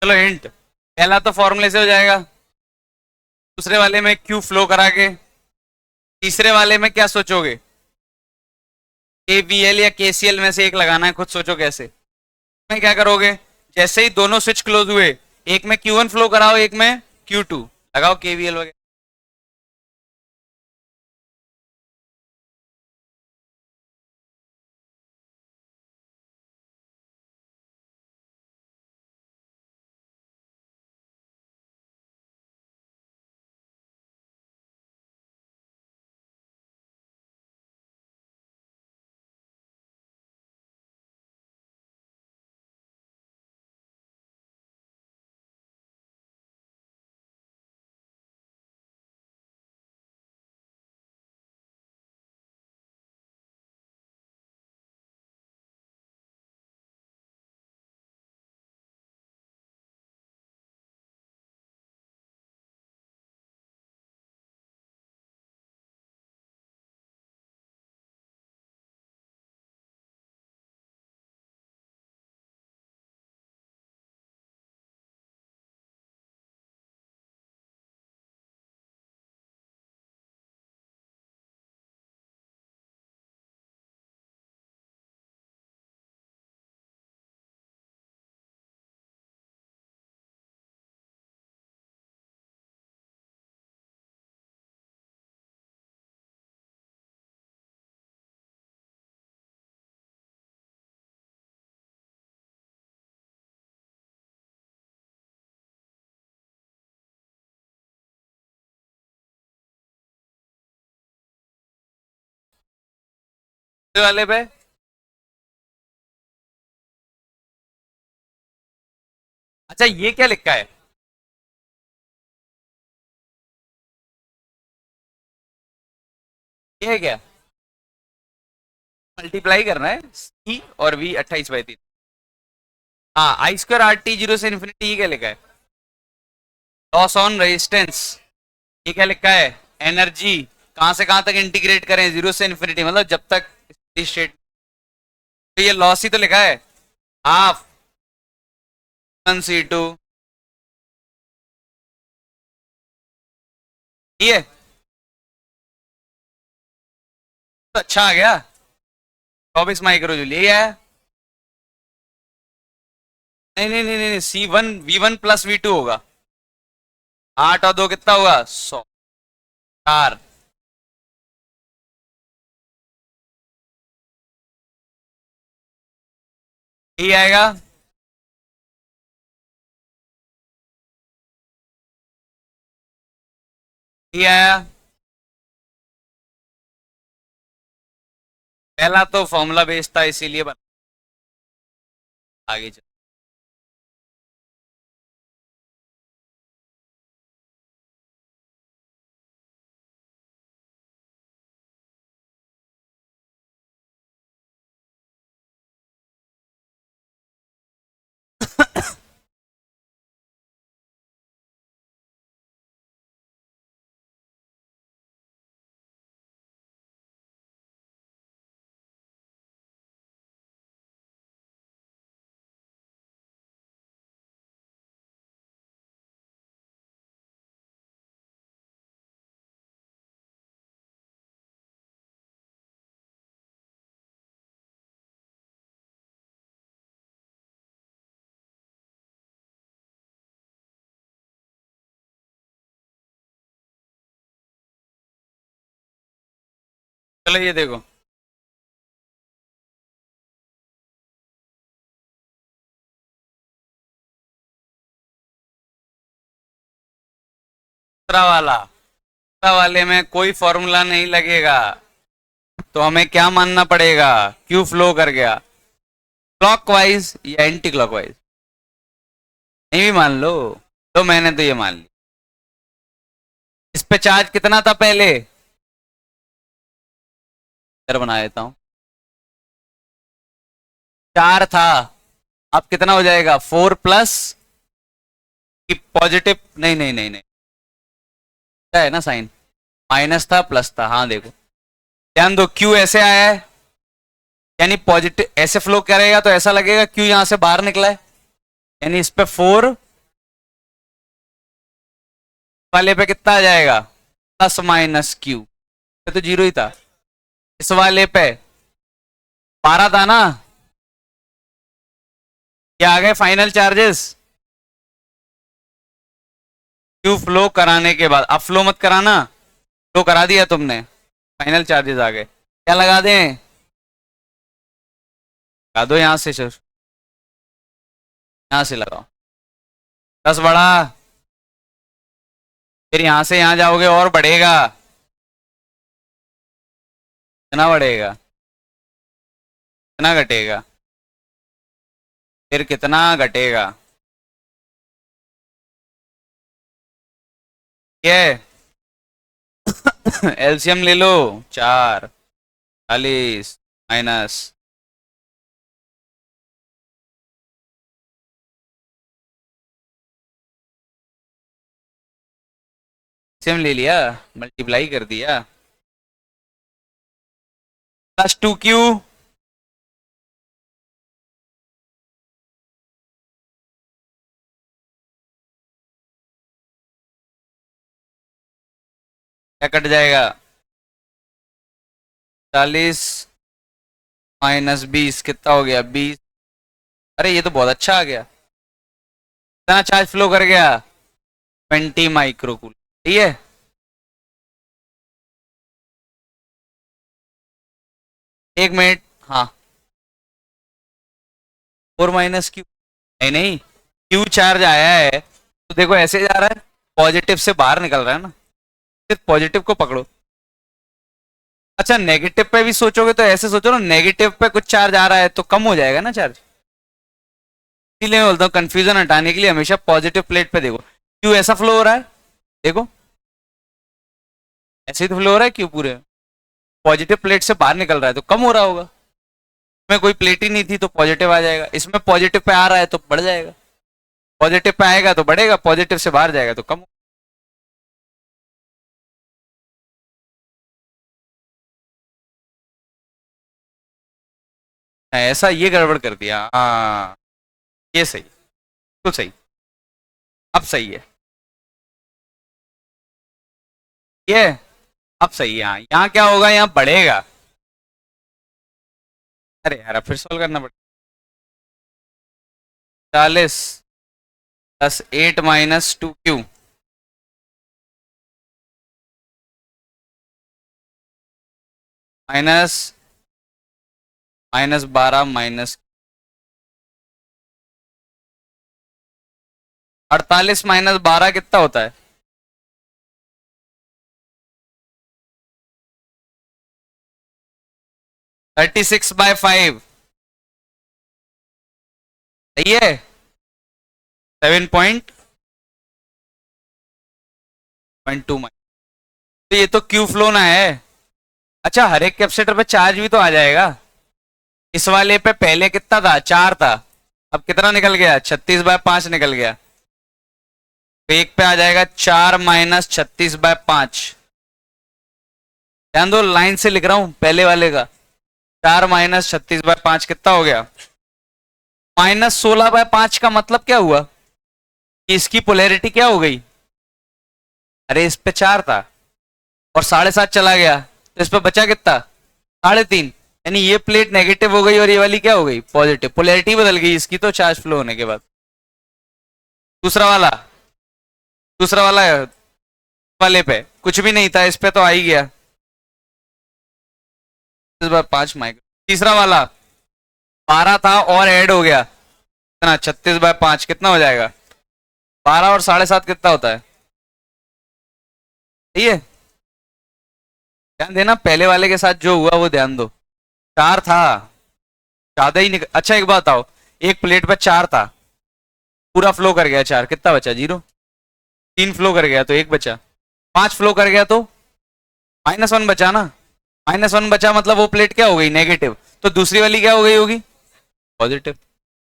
चलो हिंट, पहला तो फॉर्मूले से हो जाएगा, दूसरे वाले में क्यू फ्लो करा के, तीसरे वाले में क्या सोचोगे, केवीएल या केसीएल में से एक लगाना है, खुद सोचो कैसे। में क्या करोगे, जैसे ही दोनों स्विच क्लोज हुए, एक में Q1 फ्लो कराओ, एक में Q2 लगाओ, केवीएल वगैरह। वाले पे अच्छा ये क्या लिखा है, ये है क्या, मल्टीप्लाई करना है सी और वी 28/3। हाँ आई स्क्वायर आर टी जीरो से इन्फिनिटी, ये क्या लिखा है, लॉस ऑन रेजिस्टेंस, ये क्या लिखा है, एनर्जी कहां से कहां तक इंटीग्रेट करें, जीरो से इन्फिनिटी मतलब जब तक स्टेट, तो ये लॉस ही तो लिखा है, हाफ C2, ये तो अच्छा आ गया, 24 माइक्रो जूल, ये है। नहीं नहीं नहीं नहीं, C1 V1 प्लस V2 होगा, 8 और 2 कितना होगा, 100, 4। यही आएगा, ये आया, पहला तो फॉर्मूला बेस्ड था इसीलिए बना। आगे चल। चलो ये देखो, दूसरा वाला, दूसरा वाले में कोई फॉर्मूला नहीं लगेगा, तो हमें क्या मानना पड़ेगा, क्यू फ्लो कर गया क्लॉकवाइज या एंटी क्लॉकवाइज। नहीं भी मान लो, तो मैंने तो ये मान ली। इस पे चार्ज कितना था पहले, इधर बना देता हूं, 4 था। अब कितना हो जाएगा, 4 प्लस कि पॉजिटिव, नहीं नहीं नहीं नहीं, क्या है ना साइन, माइनस था प्लस था, हाँ देखो ध्यान दो, क्यू ऐसे आया है, यानी पॉजिटिव ऐसे फ्लो करेगा तो ऐसा लगेगा क्यू यहां से बाहर निकला है, यानी इस पे 4 वाले पे कितना आ जाएगा, प्लस माइनस क्यू, ये तो जीरो ही था। इस वाले पे 12 था ना, ये आ गए फाइनल चार्जेस, क्यू फ्लो कराने के बाद, अब फ्लो मत कराना, फ्लो करा दिया तुमने, फाइनल चार्जेस आ गए, क्या लगा दें, लगा दो यहां से सिर्फ, यहां से लगाओ, 10 बढ़ा, फिर यहां से यहां जाओगे और बढ़ेगा, कितना बढ़ेगा, कितना घटेगा, फिर कितना घटेगा, ये एलसीएम ले लो, 4 40 माइनस, एलसीएम ले लिया, मल्टीप्लाई कर दिया, प्लस 2Q, क्या कट जाएगा, 40 माइनस 20 कितना हो गया, 20, अरे ये तो बहुत अच्छा आ गया, कितना चार्ज फ्लो कर गया, 20 माइक्रोकूल, ठीक है। एक मिनट, हाँ, 4 माइनस क्यू, नहीं नहीं, क्यू चार्ज आया है तो देखो ऐसे जा रहा है, पॉजिटिव से बाहर निकल रहा है ना, सिर्फ पॉजिटिव को पकड़ो। अच्छा नेगेटिव पे भी सोचोगे तो ऐसे सोचो ना, नेगेटिव पे कुछ चार्ज आ रहा है तो कम हो जाएगा ना चार्ज, इसीलिए मैं बोलता हूँ कंफ्यूजन हटाने के लिए हमेशा पॉजिटिव प्लेट पे देखो, क्यू ऐसा फ्लो हो रहा है, देखो ऐसे ही तो फ्लो हो रहा है क्यू पूरे, पॉजिटिव प्लेट से बाहर निकल रहा है तो कम हो रहा होगा, इसमें कोई प्लेट ही नहीं थी तो पॉजिटिव आ जाएगा, इसमें पॉजिटिव पे आ रहा है तो बढ़ जाएगा, पॉजिटिव पे आएगा तो बढ़ेगा, पॉजिटिव से बाहर जाएगा तो कम। ऐसा ये गड़बड़ कर दिया, हाँ ये सही, तो सही, अब सही है, ये अब सही है, यहाँ क्या होगा, यहाँ बढ़ेगा, अरे यार अब फिर सॉल्व करना पड़ेगा, 40 plus 8 minus 2Q, minus minus 12 minus 48 minus 12 कितना होता है, 36/5 सही है। 7.2 माइक्रो। तो ये तो क्यू फ्लो ना है। अच्छा, हर एक कैपेसिटर पे चार्ज भी तो आ जाएगा। इस वाले पे पहले कितना था, 4 था। अब कितना निकल गया, 36/5 निकल गया। तो एक पे आ जाएगा 4 माइनस 36/5। ध्यान दो, लाइन से लिख रहा हूं पहले वाले का। 4 माइनस 36/5 कितना हो गया, -16/5 का मतलब क्या हुआ कि इसकी पोलैरिटी क्या हो गई। अरे इस पे 4 था और 7.5 चला गया, तो इस पे बचा कितना, 3.5। यानी ये प्लेट नेगेटिव हो गई और ये वाली क्या हो गई, पॉजिटिव। पोलैरिटी बदल गई इसकी तो चार्ज फ्लो होने के बाद। दूसरा वाला, दूसरा वाला वाले पे कुछ भी नहीं था, इस पे तो आ ही गया 5 माइक्रो। तीसरा वाला 12 था और ऐड हो गया कितना, 36/5 कितना हो जाएगा, 12 और 7.5 कितना होता है, सही है। ध्यान देना, पहले वाले के साथ जो हुआ वो ध्यान दो। 4 था, ज्यादा ही अच्छा एक बात बताओ, एक प्लेट पे 4 था, पूरा फ्लो कर गया 4, कितना बचा, 0। 3 फ्लो कर गया तो 1 बचा, 5 फ्लो कर गया तो -1 बचा ना। -1 बचा मतलब वो प्लेट क्या हो गई, नेगेटिव। तो दूसरी वाली क्या हो गई होगी, पॉजिटिव।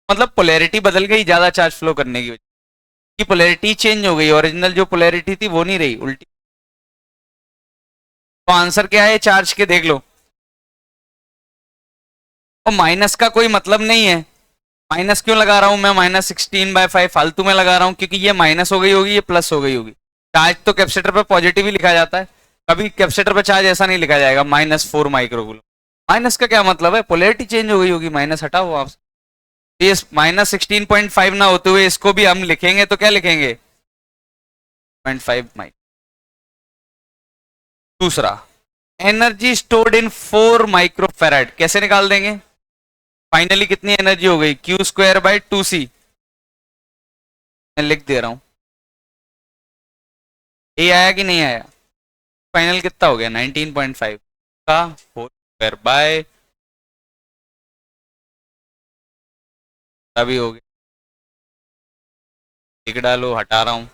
मतलब पोलैरिटी बदल गई ज्यादा चार्ज फ्लो करने की वजह की, पोलैरिटी चेंज हो गई, ओरिजिनल जो पोलैरिटी थी वो नहीं रही, उल्टी। तो आंसर क्या है चार्ज के, देख लो। और माइनस का कोई मतलब नहीं है। माइनस क्यों लगा रहा हूं मैं, -16/5 फालतू में लगा रहा हूं, क्योंकि ये माइनस हो गई होगी, ये प्लस हो गई होगी। चार्ज तो कैपेसिटर पे पॉजिटिव ही लिखा जाता है, कभी कैपेसिटर पे चार्ज ऐसा नहीं लिखा जाएगा -4 माइक्रोकूलम। माइनस का क्या मतलब है, पोलैरिटी चेंज हो गई होगी, माइनस हटाओ आप। ये -16.5 ना होते हुए इसको भी हम लिखेंगे तो क्या लिखेंगे, 0.5 माइक्रो। दूसरा, एनर्जी स्टोर्ड इन 4 माइक्रोफेराड कैसे निकाल देंगे। फाइनली कितनी एनर्जी हो गई, Q²/2C। मैं लिख दे रहा हूं, ए आया कि नहीं आया, फाइनल कितना हो गया, 19.5 का होल स्क्वायर बाय, अभी हो गया। लिख डालो, हटा रहा हूं।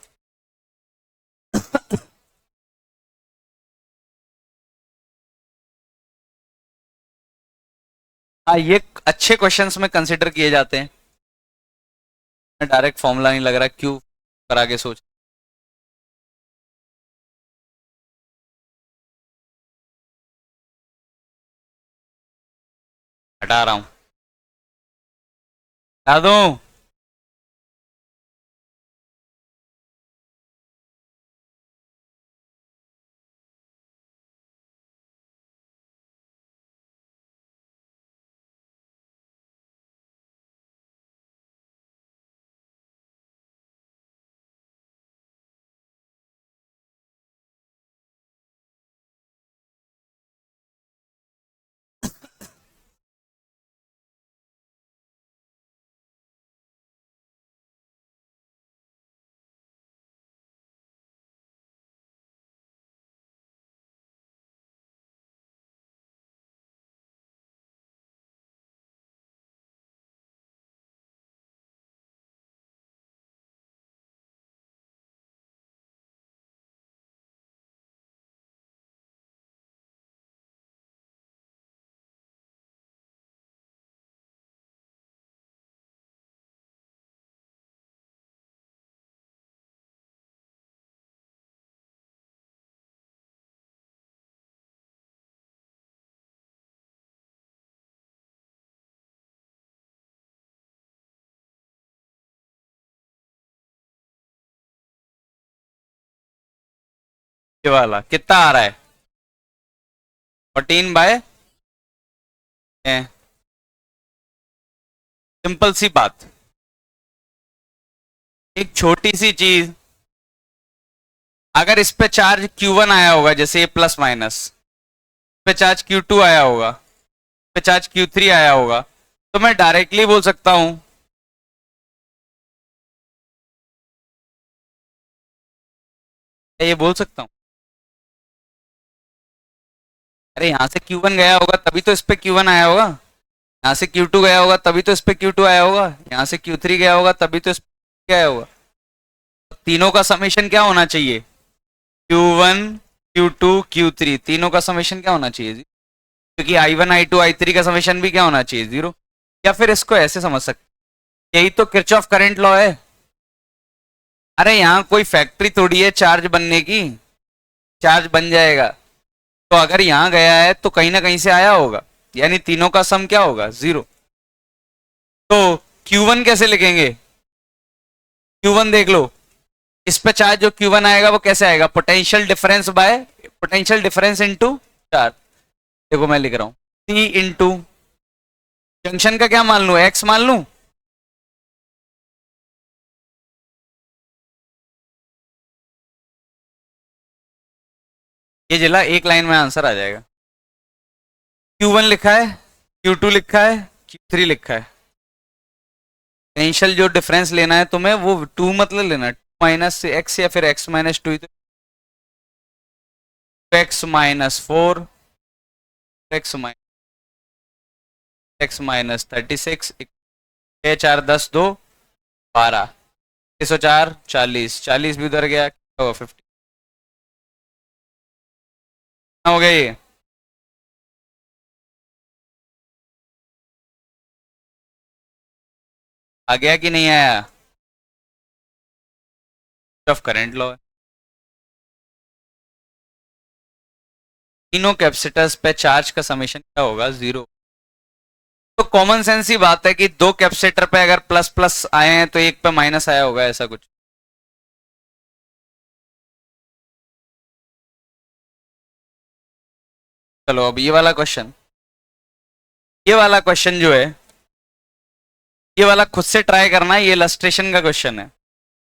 हाँ, ये अच्छे क्वेश्चंस में कंसिडर किए जाते हैं। डायरेक्ट फॉर्मूला नहीं लग रहा, क्यों करा के सोच। हटा रहा हूं, हटा दूं। ये वाला कितना आ रहा है, 14/, सिंपल सी बात। एक छोटी सी चीज, अगर इस पे चार्ज Q1 आया होगा, जैसे ये प्लस माइनस, पे चार्ज Q2 आया होगा, पे चार्ज Q3 आया होगा, तो मैं डायरेक्टली बोल सकता हूं, ये बोल सकता हूं अरे यहाँ से Q1 गया होगा तभी तो इस पे Q1 आया होगा, यहाँ से Q2 गया होगा तभी तो इस पे Q2 आया होगा, यहाँ से Q3 गया होगा तभी तो इस पे आया होगा। तीनों का समेशन क्या होना चाहिए? Q1 Q2 Q3 तीनों का समेशन क्या होना चाहिए जी? क्योंकि I1 I2 I3 का समेशन भी क्या होना चाहिए? 0। या फिर इसको ऐसे समझ सकते, यही तो किरचॉफ करंट लॉ है। अरे यहाँ कोई फैक्ट्री थोड़ी है चार्ज बनने की, चार्ज बन जाएगा। तो अगर यहाँ गया है तो कहीं ना कहीं से आया होगा, यानी तीनों का सम क्या होगा? 0। तो Q1 कैसे लिखेंगे? Q1 देख लो, इस पे चार्ज जो Q1 आएगा वो कैसे आएगा? Potential difference bye potential difference into charge. देखो मैं लिख रहा हूं C इंटू जंक्शन का क्या मान लू? X मान लू। ये जिला एक लाइन में आंसर आ जाएगा। Q1 लिखा है, Q2 लिखा है, Q3 लिखा है। पोटेंशियल जो डिफरेंस लेना है तुम्हें वो 2 मतलब लेना, 2 - x या फिर x - 2, x - 4 x - 36 6 4 10 2 12 604 40 40 भी उधर गया, 50 हो गया ये। आ गया कि नहीं आया? ऑफ करंट लॉ है। तीनों कैपेसिटर्स पे चार्ज का समेशन क्या होगा? 0। तो कॉमन सेंस ही बात है कि दो कैपेसिटर पे अगर प्लस प्लस आए हैं तो एक पे माइनस आया होगा, ऐसा कुछ। चलो अब ये वाला क्वेश्चन जो है, ये वाला खुद से ट्राई करना, ये इलस्ट्रेशन का क्वेश्चन है,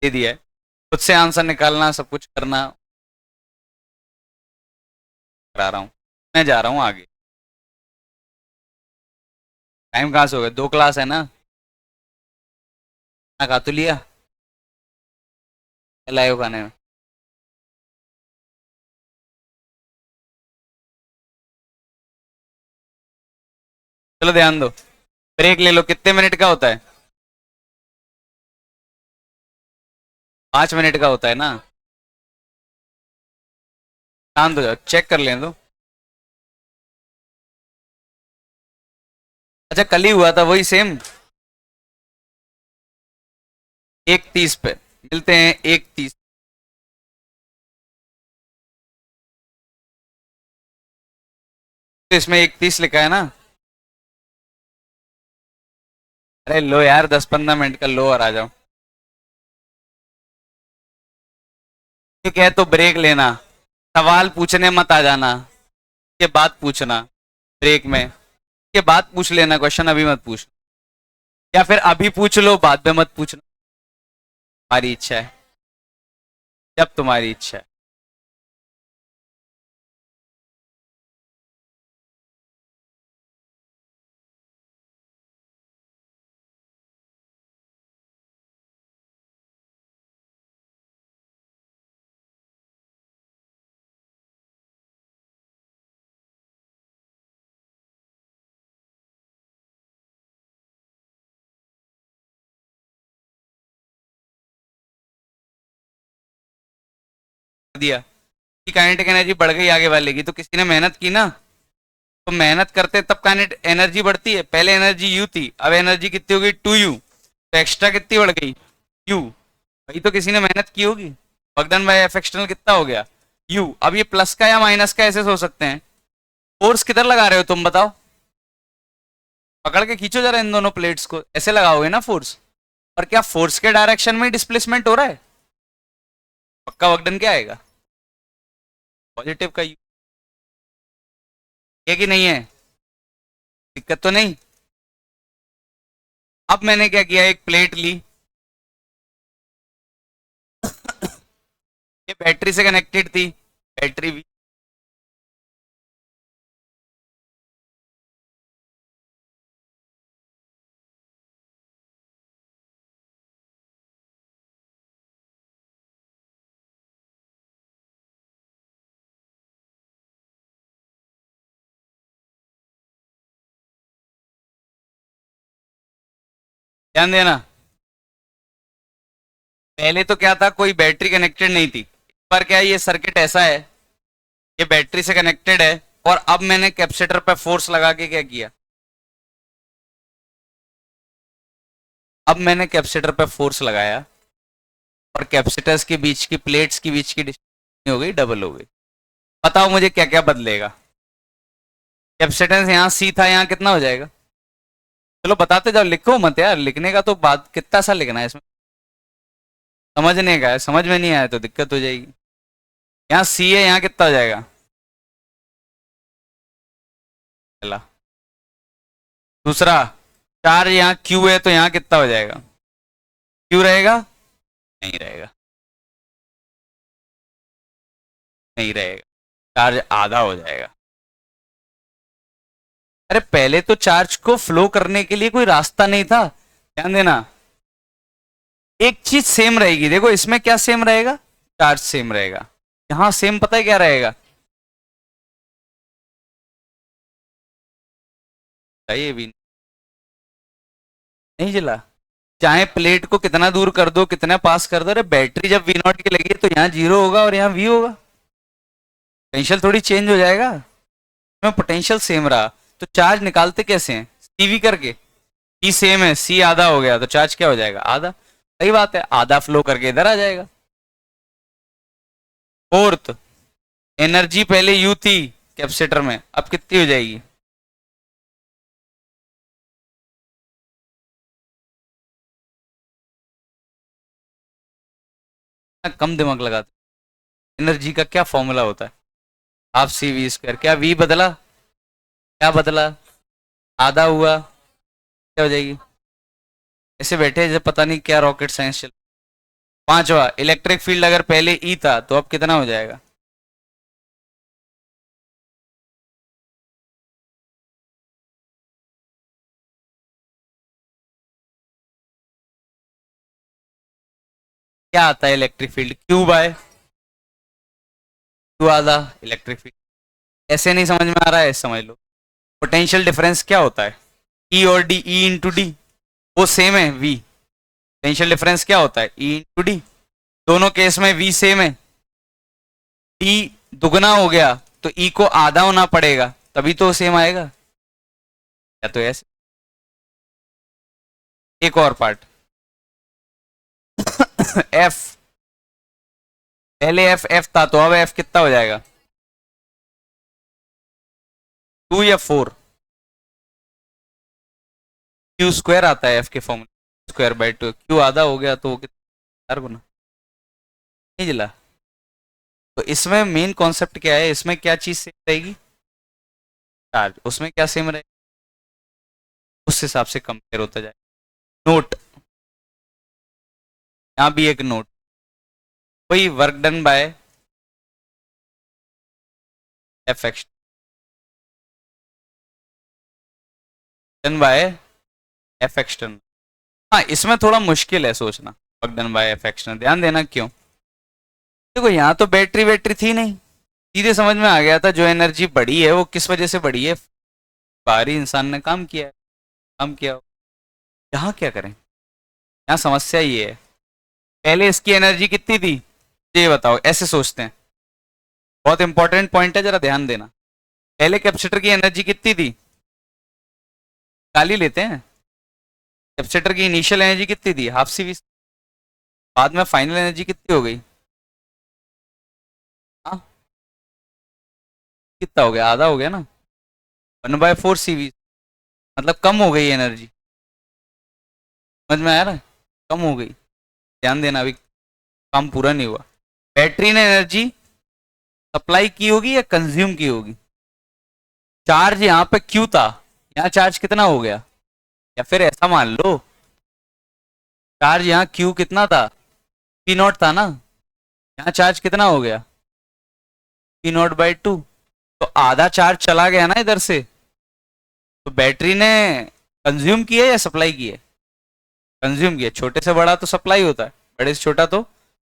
दे दिया है, खुद से आंसर निकालना, सब कुछ करना। करा रहा हूँ, मैं जा रहा हूँ आगे। टाइम कहाँ से हो गया? 2 क्लास है ना। खाना खा तो लिया, लाए हो खाने में? चलो ध्यान दो, ब्रेक ले लो। कितने मिनट का होता है? 5 मिनट का होता है ना। शांत हो जाओ, चेक कर लें दो। अच्छा कल ही हुआ था वही सेम। 1:30 पे मिलते हैं, 1:30। तो इसमें 1:30 लिखा है ना। अरे लो यार, 10-15 मिनट का लो और आ जाओ। ठीक है तो ब्रेक लेना, सवाल पूछने मत आ जाना, के बाद पूछना ब्रेक में, के बाद पूछ लेना क्वेश्चन, अभी मत पूछ। या फिर अभी पूछ लो बाद में मत पूछना, तुम्हारी इच्छा है, जब तुम्हारी इच्छा है। दिया कि काइनेटिक एनर्जी बढ़ गई आगे वाले की, तो किसी ने मेहनत की ना, तो मेहनत करते तब काइनेटिक एनर्जी बढ़ती है। पहले एनर्जी यू थी, अब एनर्जी कितनी हो गई? 2u, तो एक्स्ट्रा कितनी बढ़ गई? यू। वही तो किसी ने मेहनत की होगी। Work done by F external कितना हो गया? यू। अब ये प्लस का या माइनस का ऐसे सोच सकते हैं। फोर्स किधर लगा रहे हो तुम बताओ? पकड़ के खींचो जरा इन दोनों प्लेट्स को, ऐसे लगाओगे ना फोर्स। और क्या फोर्स के डायरेक्शन में डिस्प्लेसमेंट हो रहा है? पक्का वर्क डन क्या आएगा? पॉजिटिव का यू है कि नहीं है? दिक्कत तो नहीं। अब मैंने क्या किया, एक प्लेट ली, ये बैटरी से कनेक्टेड थी, बैटरी भी ध्यान देना, पहले तो क्या था, कोई बैटरी कनेक्टेड नहीं थी। पर क्या है, ये सर्किट ऐसा है, ये बैटरी से कनेक्टेड है, और अब मैंने कैपेसिटर पे फोर्स लगा के क्या किया, अब मैंने कैपेसिटर पे फोर्स लगाया, और कैपेसिटर्स के बीच की प्लेट्स के बीच की डिस्टेंस हो गई डबल हो गई। बताओ मुझे क्या क्या बदलेगा। कैपेसिटेंस यहाँ सी था, यहाँ कितना हो जाएगा। चलो बताते जाओ, लिखो मत यार, लिखने का तो बात कितना सा लिखना है इसमें, समझने का है, समझ में नहीं आया तो दिक्कत हो जाएगी। यहाँ सी है, यहाँ कितना हो जाएगा, पहला। दूसरा, चार्ज यहाँ क्यू है, तो यहाँ कितना हो जाएगा, क्यू रहेगा, नहीं रहेगा, नहीं रहेगा, चार्ज आधा हो जाएगा। अरे पहले तो चार्ज को फ्लो करने के लिए कोई रास्ता नहीं था, ध्यान देना। एक चीज सेम रहेगी, देखो इसमें क्या सेम रहेगा, चार्ज सेम रहेगा। यहां सेम पता है क्या रहेगा, ये भी नहीं चला। चाहे प्लेट को कितना दूर कर दो, कितना पास कर दो, अरे बैटरी जब वी नॉट की लगी है तो यहाँ जीरो होगा और यहाँ वी होगा, पोटेंशियल थोड़ी चेंज हो जाएगा। इसमें पोटेंशियल सेम रहा, तो चार्ज निकालते कैसे हैं, सीवी करके। ई सेम है, सी आधा हो गया तो चार्ज क्या हो जाएगा, आधा। सही बात है, आधा फ्लो करके इधर आ जाएगा। फोर्थ, एनर्जी पहले यू थी कैपेसिटर में, अब कितनी हो जाएगी, कम दिमाग लगाते। एनर्जी का क्या फॉर्मूला होता है, हाफ सी वी स्क्वायर। क्या वी बदला, क्या बदला, आधा हुआ, क्या हो जाएगी। ऐसे बैठे जब पता नहीं क्या रॉकेट साइंस चल। पांचवा, इलेक्ट्रिक फील्ड अगर पहले ई था तो अब कितना हो जाएगा, क्या आता है electric field, Q by Q आधा इलेक्ट्रिक फील्ड। ऐसे नहीं समझ में आ रहा है, समझ लो। पोटेंशियल डिफरेंस क्या होता है, ई और डी, ई इंटू डी, वो सेम है वी। पोटेंशियल डिफरेंस क्या होता है, ई इंटू डी। दोनों केस में वी सेम है, डी दुगना हो गया तो ई को आधा होना पड़ेगा, तभी तो सेम आएगा। या तो ऐसे, एक और पार्ट एफ, पहले एफ एफ था तो अब एफ कितना हो जाएगा, 2 या 4, क्यू स्क्वायर आता है एफ के फॉर्म, स्क्वायर बाय 2, क्यू आधा हो गया तो कितना, 4 गुना। नहीं जिला। तो इसमें मेन कॉन्सेप्ट क्या है, इसमें क्या चीज सेम रहेगी, चार्ज, उसमें क्या सेम रहेगा, उस हिसाब से कंपेयर होता जाए। नोट, यहाँ भी एक नोट, वही work done by F x, done by F external. हाँ इसमें थोड़ा मुश्किल है सोचना, work done by F external, ध्यान देना क्यों। देखो यहाँ तो बैटरी बैटरी थी नहीं, सीधे समझ में आ गया था जो एनर्जी बढ़ी है वो किस वजह से बढ़ी है, बाहरी इंसान ने काम किया है, काम किया। यहाँ क्या करें, यहाँ समस्या ये है, पहले इसकी एनर्जी कितनी थी, ये बताओ, ऐसे सोचते हैं। बहुत इंपॉर्टेंट पॉइंट है, जरा ध्यान देना। पहले कैपेसिटर की एनर्जी कितनी थी, काली लेते हैं, कैपेसिटर की इनिशियल एनर्जी कितनी थी, हाफ सी वी, बाद में फाइनल एनर्जी कितनी हो गई, हाँ कितना हो गया, आधा हो गया ना, 1/4 सी वी, मतलब कम हो गई एनर्जी। समझ में आया ना, कम हो गई। ध्यान देना, अभी काम पूरा नहीं हुआ। बैटरी ने एनर्जी सप्लाई की होगी या कंज्यूम की होगी, चार्ज यहाँ पे क्यू था, यहाँ चार्ज कितना हो गया, या फिर ऐसा मान लो, चार्ज यहाँ क्यू कितना था, पी नॉट था ना, यहाँ चार्ज कितना हो गया, पी नॉट बाई 2, तो आधा चार्ज चला गया ना इधर से, तो बैटरी ने कंज्यूम किया या सप्लाई किया, कंज्यूम किया। छोटे से बड़ा तो सप्लाई होता है, बड़े से छोटा तो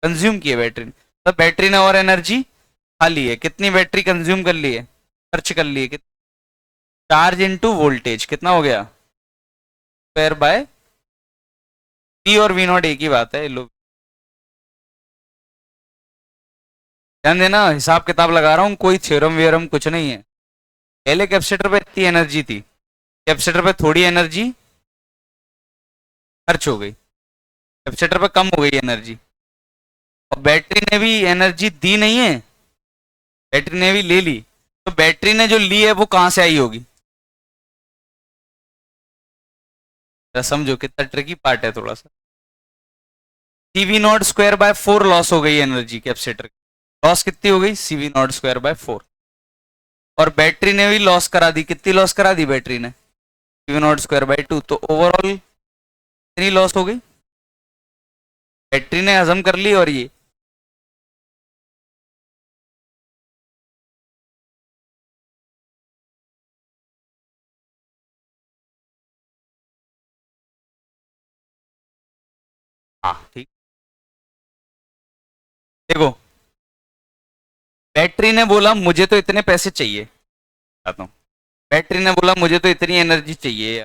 कंज्यूम किया बैटरी ने। तो बैटरी ने और एनर्जी खा ली है, कितनी बैटरी कंज्यूम कर ली है, खर्च कर ली है, चार्ज इनटू वोल्टेज कितना हो गया, स्क्वायर बाय V और V नॉट एक ही बात है, लो ध्यान देना, हिसाब किताब लगा रहा हूँ, कोई थ्योरम व्योरम कुछ नहीं है। पहले कैपेसिटर पे इतनी एनर्जी थी, कैपेसिटर पे थोड़ी एनर्जी खर्च हो गई, कैपेसिटर पे कम हो गई एनर्जी, और बैटरी ने भी एनर्जी दी नहीं है, बैटरी ने भी ले ली। तो बैटरी ने जो ली है वो कहां से आई होगी, जरा समझो कितना ट्रिकी पार्ट है थोड़ा सा। CV not square by 4 loss हो गई एनर्जी कैपेसिटर की, लॉस कितनी हो गई, सीवी नॉट स्क्वायर बाय 4। और बैटरी ने भी लॉस करा दी, कितनी लॉस करा दी बैटरी ने, सीवी नॉट स्क्वायर बाय 2। तो ओवरऑल कितनी लॉस हो गई, बैटरी ने हजम कर ली और ये हाँ ठीक। देखो बैटरी ने बोला मुझे तो इतने पैसे चाहिए, बताता हूँ, बैटरी ने बोला मुझे तो इतनी एनर्जी चाहिए,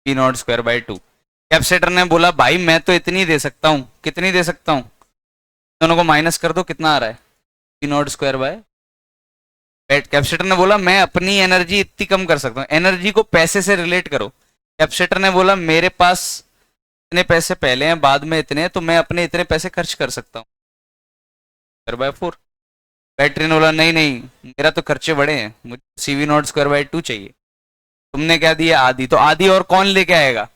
P not square by 2। Capacitor ने बोला भाई मैं तो इतनी दे सकता हूँ, कितनी दे सकता हूँ, दोनों को माइनस कर दो, कितना आ रहा है, P not square by. Capacitor ने बोला मैं अपनी एनर्जी इतनी कम कर सकता हूँ, एनर्जी को पैसे से रिलेट करो। कैपेसिटर ने बोला मेरे पास इतने पैसे पहले हैं, बाद में इतने हैं, तो मैं अपने इतने पैसे खर्च कर सकता हूँ, स्क्वायर बाय 4। बैटरी ने बोला नहीं नहीं मेरा तो खर्चे बड़े हैं, मुझे सीवी नॉट स्क्वायर बाय 2 चाहिए। तुमने क्या दिया, आधी, तो आधी और कौन लेके आएगा,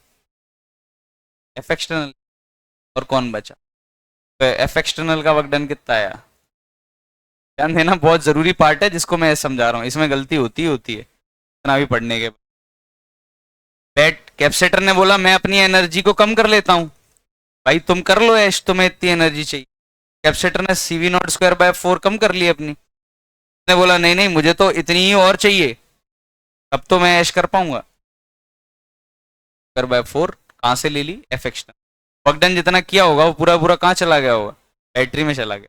एफ एक्सटर्नल, और कौन बचा, तो एफ एक्सटर्नल का वर्क डन कितना आया। ध्यान देना, बहुत जरूरी पार्ट है जिसको मैं समझा रहा हूँ, इसमें गलती होती है इतना भी पढ़ने के बाद। बैट कैपेसिटर ने बोला मैं अपनी एनर्जी को कम कर लेता हूँ, भाई तुम कर लो ऐश, तुम्हें इतनी एनर्जी चाहिए। कैपेसिटर ने सीवी नॉट स्क्वायर बाय 4 कम कर ली अपनी, ने बोला नहीं नहीं मुझे तो इतनी ही और चाहिए, अब तो मैं ऐश कर पाऊंगा, स्क्वायर बाय 4 कहाँ से ले ली, एफ एक्सटर्नल। वर्क डन जितना किया होगा वो पूरा पूरा कहाँ चला गया होगा, बैटरी में चला गया।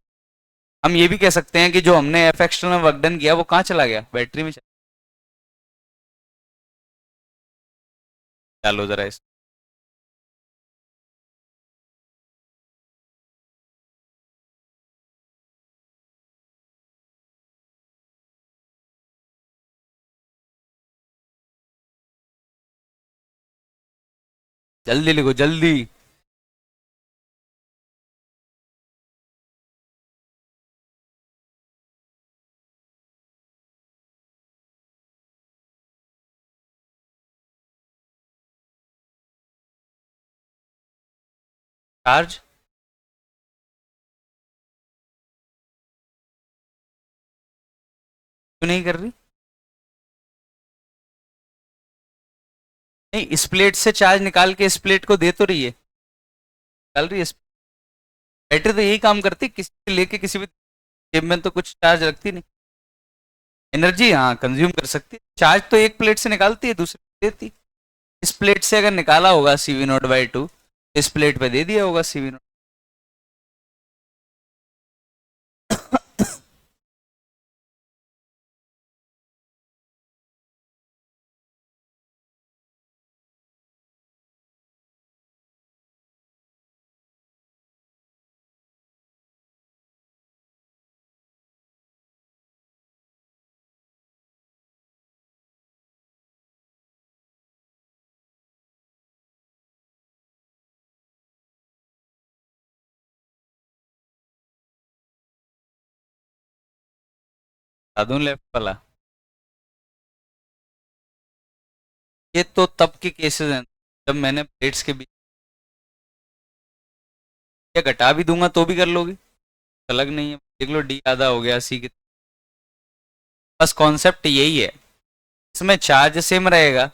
हम ये भी कह सकते हैं कि जो हमने एफ एक्सटर्नल वर्क डन किया वो कहाँ चला गया, बैटरी में चला। चलो जरा इस जल्दी लिखो जल्दी। चार्ज क्यों नहीं कर रही, नहीं इस प्लेट से चार्ज निकाल के इस प्लेट को दे तो रही है, निकाल रही है। बैटरी तो यही काम करती, किसी लेके किसी भी जेब में तो कुछ चार्ज रखती नहीं, एनर्जी हाँ कंज्यूम कर सकती है, चार्ज तो एक प्लेट से निकालती है दूसरी देती। इस प्लेट से अगर निकाला होगा सीवी नॉट बाई 2, इस प्लेट पे दे दिया होगा सीवी नॉट। साधु लेफ्ट वाला, ये तो तब के केसेस हैं जब मैंने प्लेट्स के बीच या घटा भी दूंगा तो भी कर लोगे, अलग नहीं है, देख लो डी आधा हो गया सी के। बस कॉन्सेप्ट यही है, इसमें चार्ज सेम रहेगा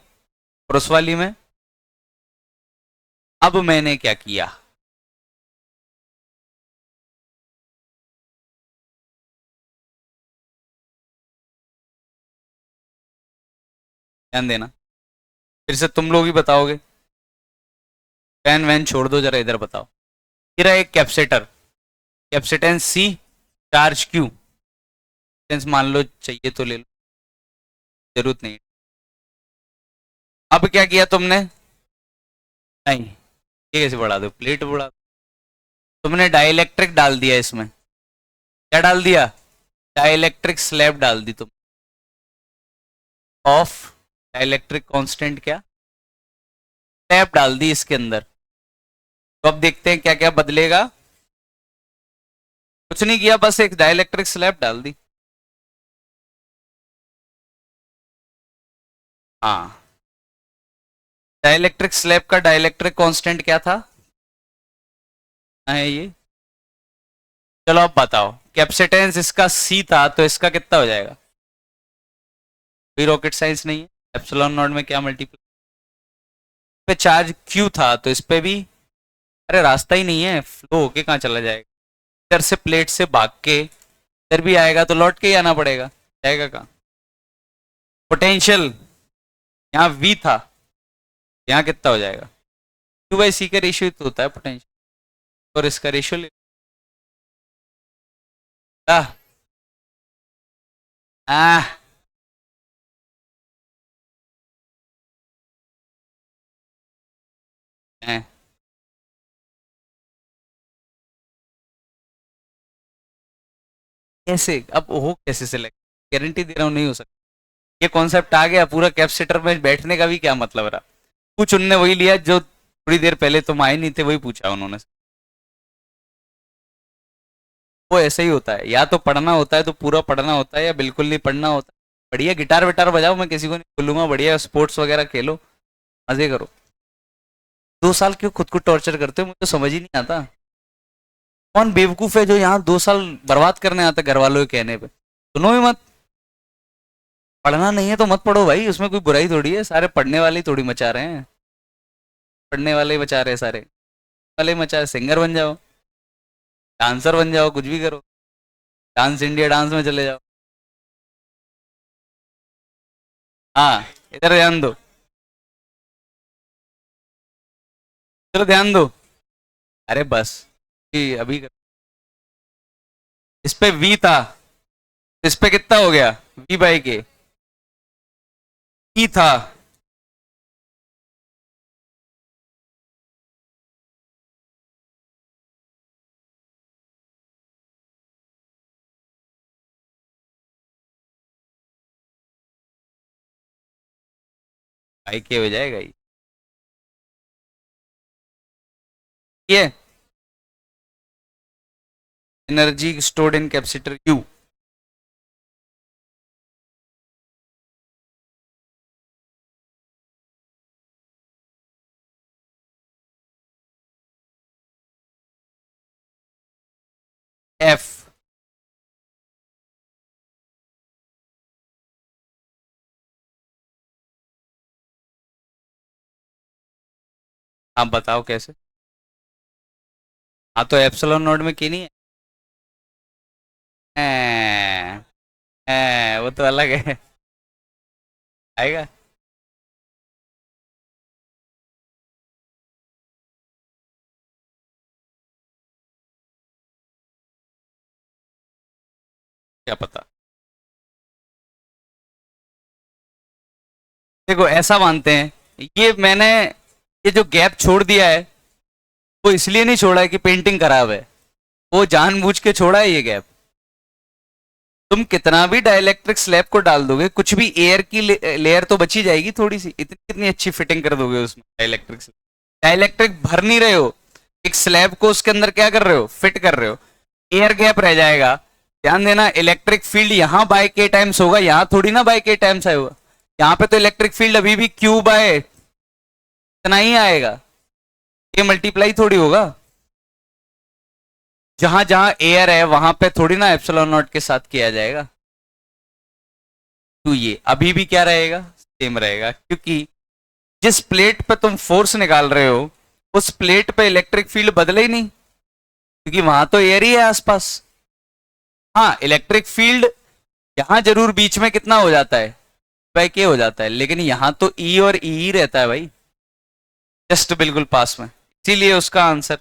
और उस वाली में। अब मैंने क्या किया, ध्यान देना, फिर से तुम लोग ही बताओगे, पेन वैन छोड़ दो, जरा इधर बताओ। फिर एक capacitor, capacitance C, charge Q, मान लो चाहिए तो ले लो, जरूरत नहीं। अब क्या किया तुमने, नहीं ये कैसे बढ़ा दो, प्लेट बढ़ा दो। तुमने डाइलेक्ट्रिक डाल दिया इसमें, क्या डाल दिया, डाइलेक्ट्रिक स्लैब डाल दी तुम, ऑफ डाइलेक्ट्रिक कांस्टेंट क्या, स्लैब डाल दी इसके अंदर। तो अब देखते हैं क्या क्या बदलेगा। कुछ नहीं किया, बस एक डाइलेक्ट्रिक स्लैब डाल दी। हाँ, डाइलेक्ट्रिक स्लैब का डाइलेक्ट्रिक कांस्टेंट क्या था, है ये। चलो अब बताओ, कैपेसिटेंस इसका सी था तो इसका कितना हो जाएगा, कोई रॉकेट साइंस नहीं है। एप्सिलॉन नॉट में क्या मल्टीप्लाई, पे चार्ज क्यू था तो इस पे भी, अरे रास्ता ही नहीं है, फ्लो होके कहाँ चला जाएगा, इधर से प्लेट से भाग के इधर भी आएगा तो लौट के ही आना पड़ेगा, जाएगा कहाँ। पोटेंशियल यहाँ वी था, यहाँ कितना हो जाएगा, क्यू बाई सी का रेशियो तो होता है पोटेंशियल, और इसका रेशियो ले आ, आ, आ, कैसे अब हो, कैसे सिलेक्ट, गारंटी दे रहा हूँ नहीं हो सकता। ये कॉन्सेप्ट आ गया पूरा, कैपेसिटर में बैठने का भी क्या मतलब रहा, कुछ उनने वही लिया जो थोड़ी देर पहले तुम आए नहीं थे, वही पूछा उन्होंने। वो ऐसा ही होता है, या तो पढ़ना होता है तो पूरा पढ़ना होता है, या बिल्कुल नहीं पढ़ना होता है। बढ़िया गिटार विटार बजाओ, मैं किसी को नहीं बोलूंगा, बढ़िया स्पोर्ट्स वगैरह खेलो, मजे करो। 2 साल क्यों खुद को टॉर्चर करते हो, मुझे तो समझ ही नहीं आता। कौन बेवकूफ है जो यहाँ 2 साल बर्बाद करने आता घर वालों के कहने पे, सुनो भी मत। पढ़ना नहीं है तो मत पढ़ो भाई, उसमें कोई बुराई थोड़ी है, सारे पढ़ने वाले ही थोड़ी मचा रहे हैं, पढ़ने वाले ही मचा रहे हैं सारे, वाले मचा रहे, सिंगर बन जाओ, डांसर बन जाओ, कुछ भी करो, डांस इंडिया डांस में चले जाओ। हाँ, इधर ध्यान दो, चलो ध्यान दो, अरे बस ये अभी इस पे वी था, इस पे कितना हो गया, वी बाई के, ई था, बाई के हो जाएगा ये energy stored in capacitor you, F. आप बताओ कैसे, हाँ तो एप्सिलॉन नोड में की नहीं है, वो तो अलग है, आएगा। क्या पता, देखो ऐसा मानते हैं, ये मैंने ये जो गैप छोड़ दिया है, वो इसलिए नहीं छोड़ा है कि पेंटिंग खराब है, वो जानबूझ के छोड़ा है ये गैप। तुम कितना भी डाइलेक्ट्रिक स्लैब को डाल दोगे, कुछ भी एयर की लेयर तो बची जाएगी थोड़ी सी, इतनी कितनी अच्छी फिटिंग कर दोगे उसमें, डाइलेक्ट्रिक डाइलेक्ट्रिक भर नहीं रहे हो, एक स्लैब को उसके अंदर क्या कर रहे हो, फिट कर रहे हो, एयर गैप रह जाएगा। ध्यान देना, इलेक्ट्रिक फील्ड यहाँ बाय के टाइम्स होगा, यहाँ थोड़ी ना बाय के टाइम्स आएगा, यहाँ पे तो इलेक्ट्रिक फील्ड अभी भी क्यू बाय इतना ही आएगा, ये मल्टीप्लाई थोड़ी होगा। जहां जहां एयर है वहां पे थोड़ी ना एप्सिलॉन नॉट के साथ किया जाएगा, तो ये अभी भी क्या रहेगा, सेम रहेगा, क्योंकि जिस प्लेट पे तुम फोर्स निकाल रहे हो उस प्लेट पे इलेक्ट्रिक फील्ड बदले ही नहीं, क्योंकि वहां तो एयर ही है आसपास। हाँ, इलेक्ट्रिक फील्ड यहां जरूर बीच में कितना हो जाता है, बाय के हो जाता है, लेकिन यहां तो ई और ई ही रहता है भाई, जस्ट बिल्कुल पास में, इसीलिए उसका आंसर।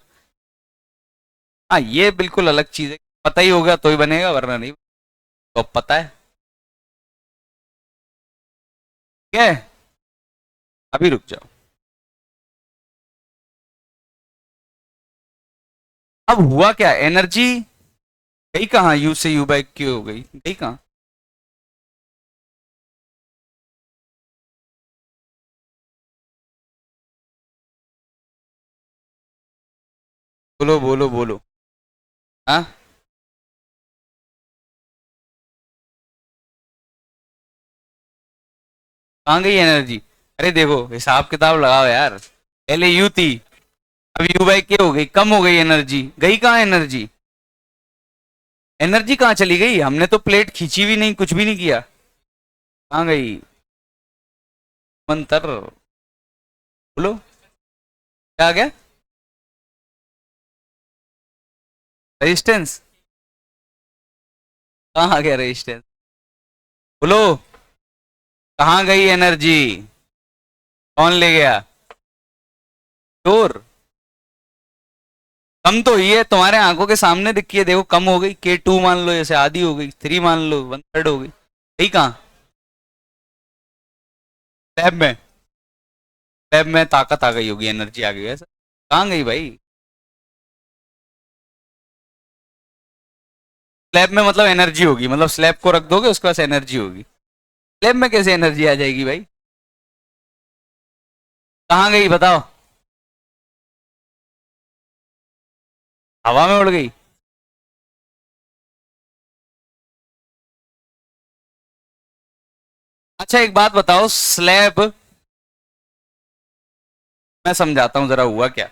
हाँ, ये बिल्कुल अलग चीज है, पता ही होगा तो ही बनेगा, वरना नहीं। तो अब पता है, ठीक है, अभी रुक जाओ। अब हुआ क्या, एनर्जी गई कहाँ, यू से यू बाई क्यू हो गई कहाँ? बोलो बोलो बोलो। हाँ, कहाँ गई एनर्जी? अरे देखो, हिसाब किताब लगाओ यार, पहले यू थी, अब यू बाई के हो गई, कम हो गई एनर्जी, गई कहाँ एनर्जी? एनर्जी कहाँ चली गई? हमने तो प्लेट खींची भी नहीं, कुछ भी नहीं किया, कहाँ गई? मंतर, बोलो क्या आ गया? रेजिस्टेंस, कहाँ आ गया रेजिस्टेंस? बोलो, कहाँ गई एनर्जी? कौन ले गया? चोर? कम तो हुई है, तुम्हारे आंखों के सामने दिखी है, देखो कम हो गई, K2 मान लो, जैसे आधी हो गई, 3 मान लो, 1/3 हो गई, सही कहाँ? लैब में, लैब में ताकत आ गई होगी, एनर्जी आ गई है, कहाँ गई भाई? स्लैब में मतलब एनर्जी होगी, मतलब स्लैब को रख दोगे उसके पास एनर्जी होगी, स्लैब में कैसे एनर्जी आ जाएगी भाई? कहाँ गई बताओ? हवा में उड़ गई? अच्छा एक बात बताओ, स्लैब, मैं समझाता हूँ जरा हुआ क्या,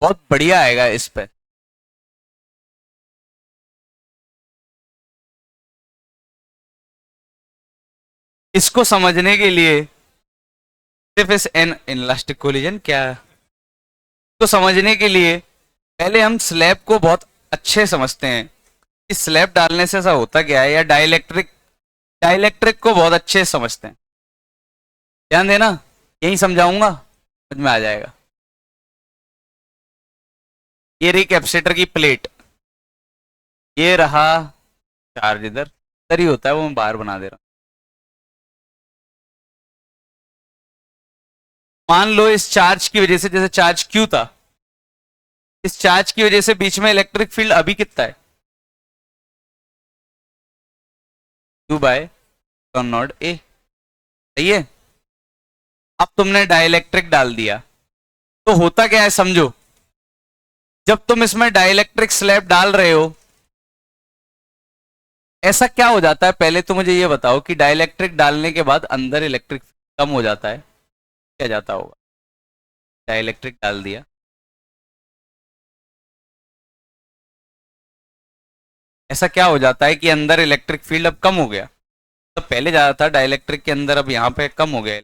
बहुत बढ़िया आएगा इस पे। इसको समझने के लिए सिर्फ इस एन इनलास्टिक कोलिजन क्या, इसको समझने के लिए पहले हम स्लैब को बहुत अच्छे समझते हैं, इस स्लैब डालने से ऐसा होता क्या है, या डाइलेक्ट्रिक, डाइलेक्ट्रिक को बहुत अच्छे से समझते हैं, ध्यान देना, यही समझाऊंगा, समझ में आ जाएगा। ये रही कैपेसिटर की प्लेट, ये रहा चार्ज, इधर इधर ही होता है, वो मैं बाहर बना दे रहा हूं। मान लो इस चार्ज की वजह से, जैसे चार्ज क्यू था, इस चार्ज की वजह से बीच में इलेक्ट्रिक फील्ड अभी कितना है, क्यू बाय नॉट ए, सही है। अब तुमने डाइलेक्ट्रिक डाल दिया, तो होता क्या है समझो, जब तुम इसमें डाइलेक्ट्रिक स्लैब डाल रहे हो, ऐसा क्या हो जाता है, पहले तो मुझे ये बताओ कि डाइलेक्ट्रिक डालने के बाद अंदर इलेक्ट्रिक कम हो जाता है, क्या जाता होगा? डाइलेक्ट्रिक डाल दिया, ऐसा क्या हो जाता है कि अंदर इलेक्ट्रिक फील्ड अब कम हो गया, तो पहले ज्यादा था डाइलेक्ट्रिक के अंदर, अब यहाँ पे कम हो गया।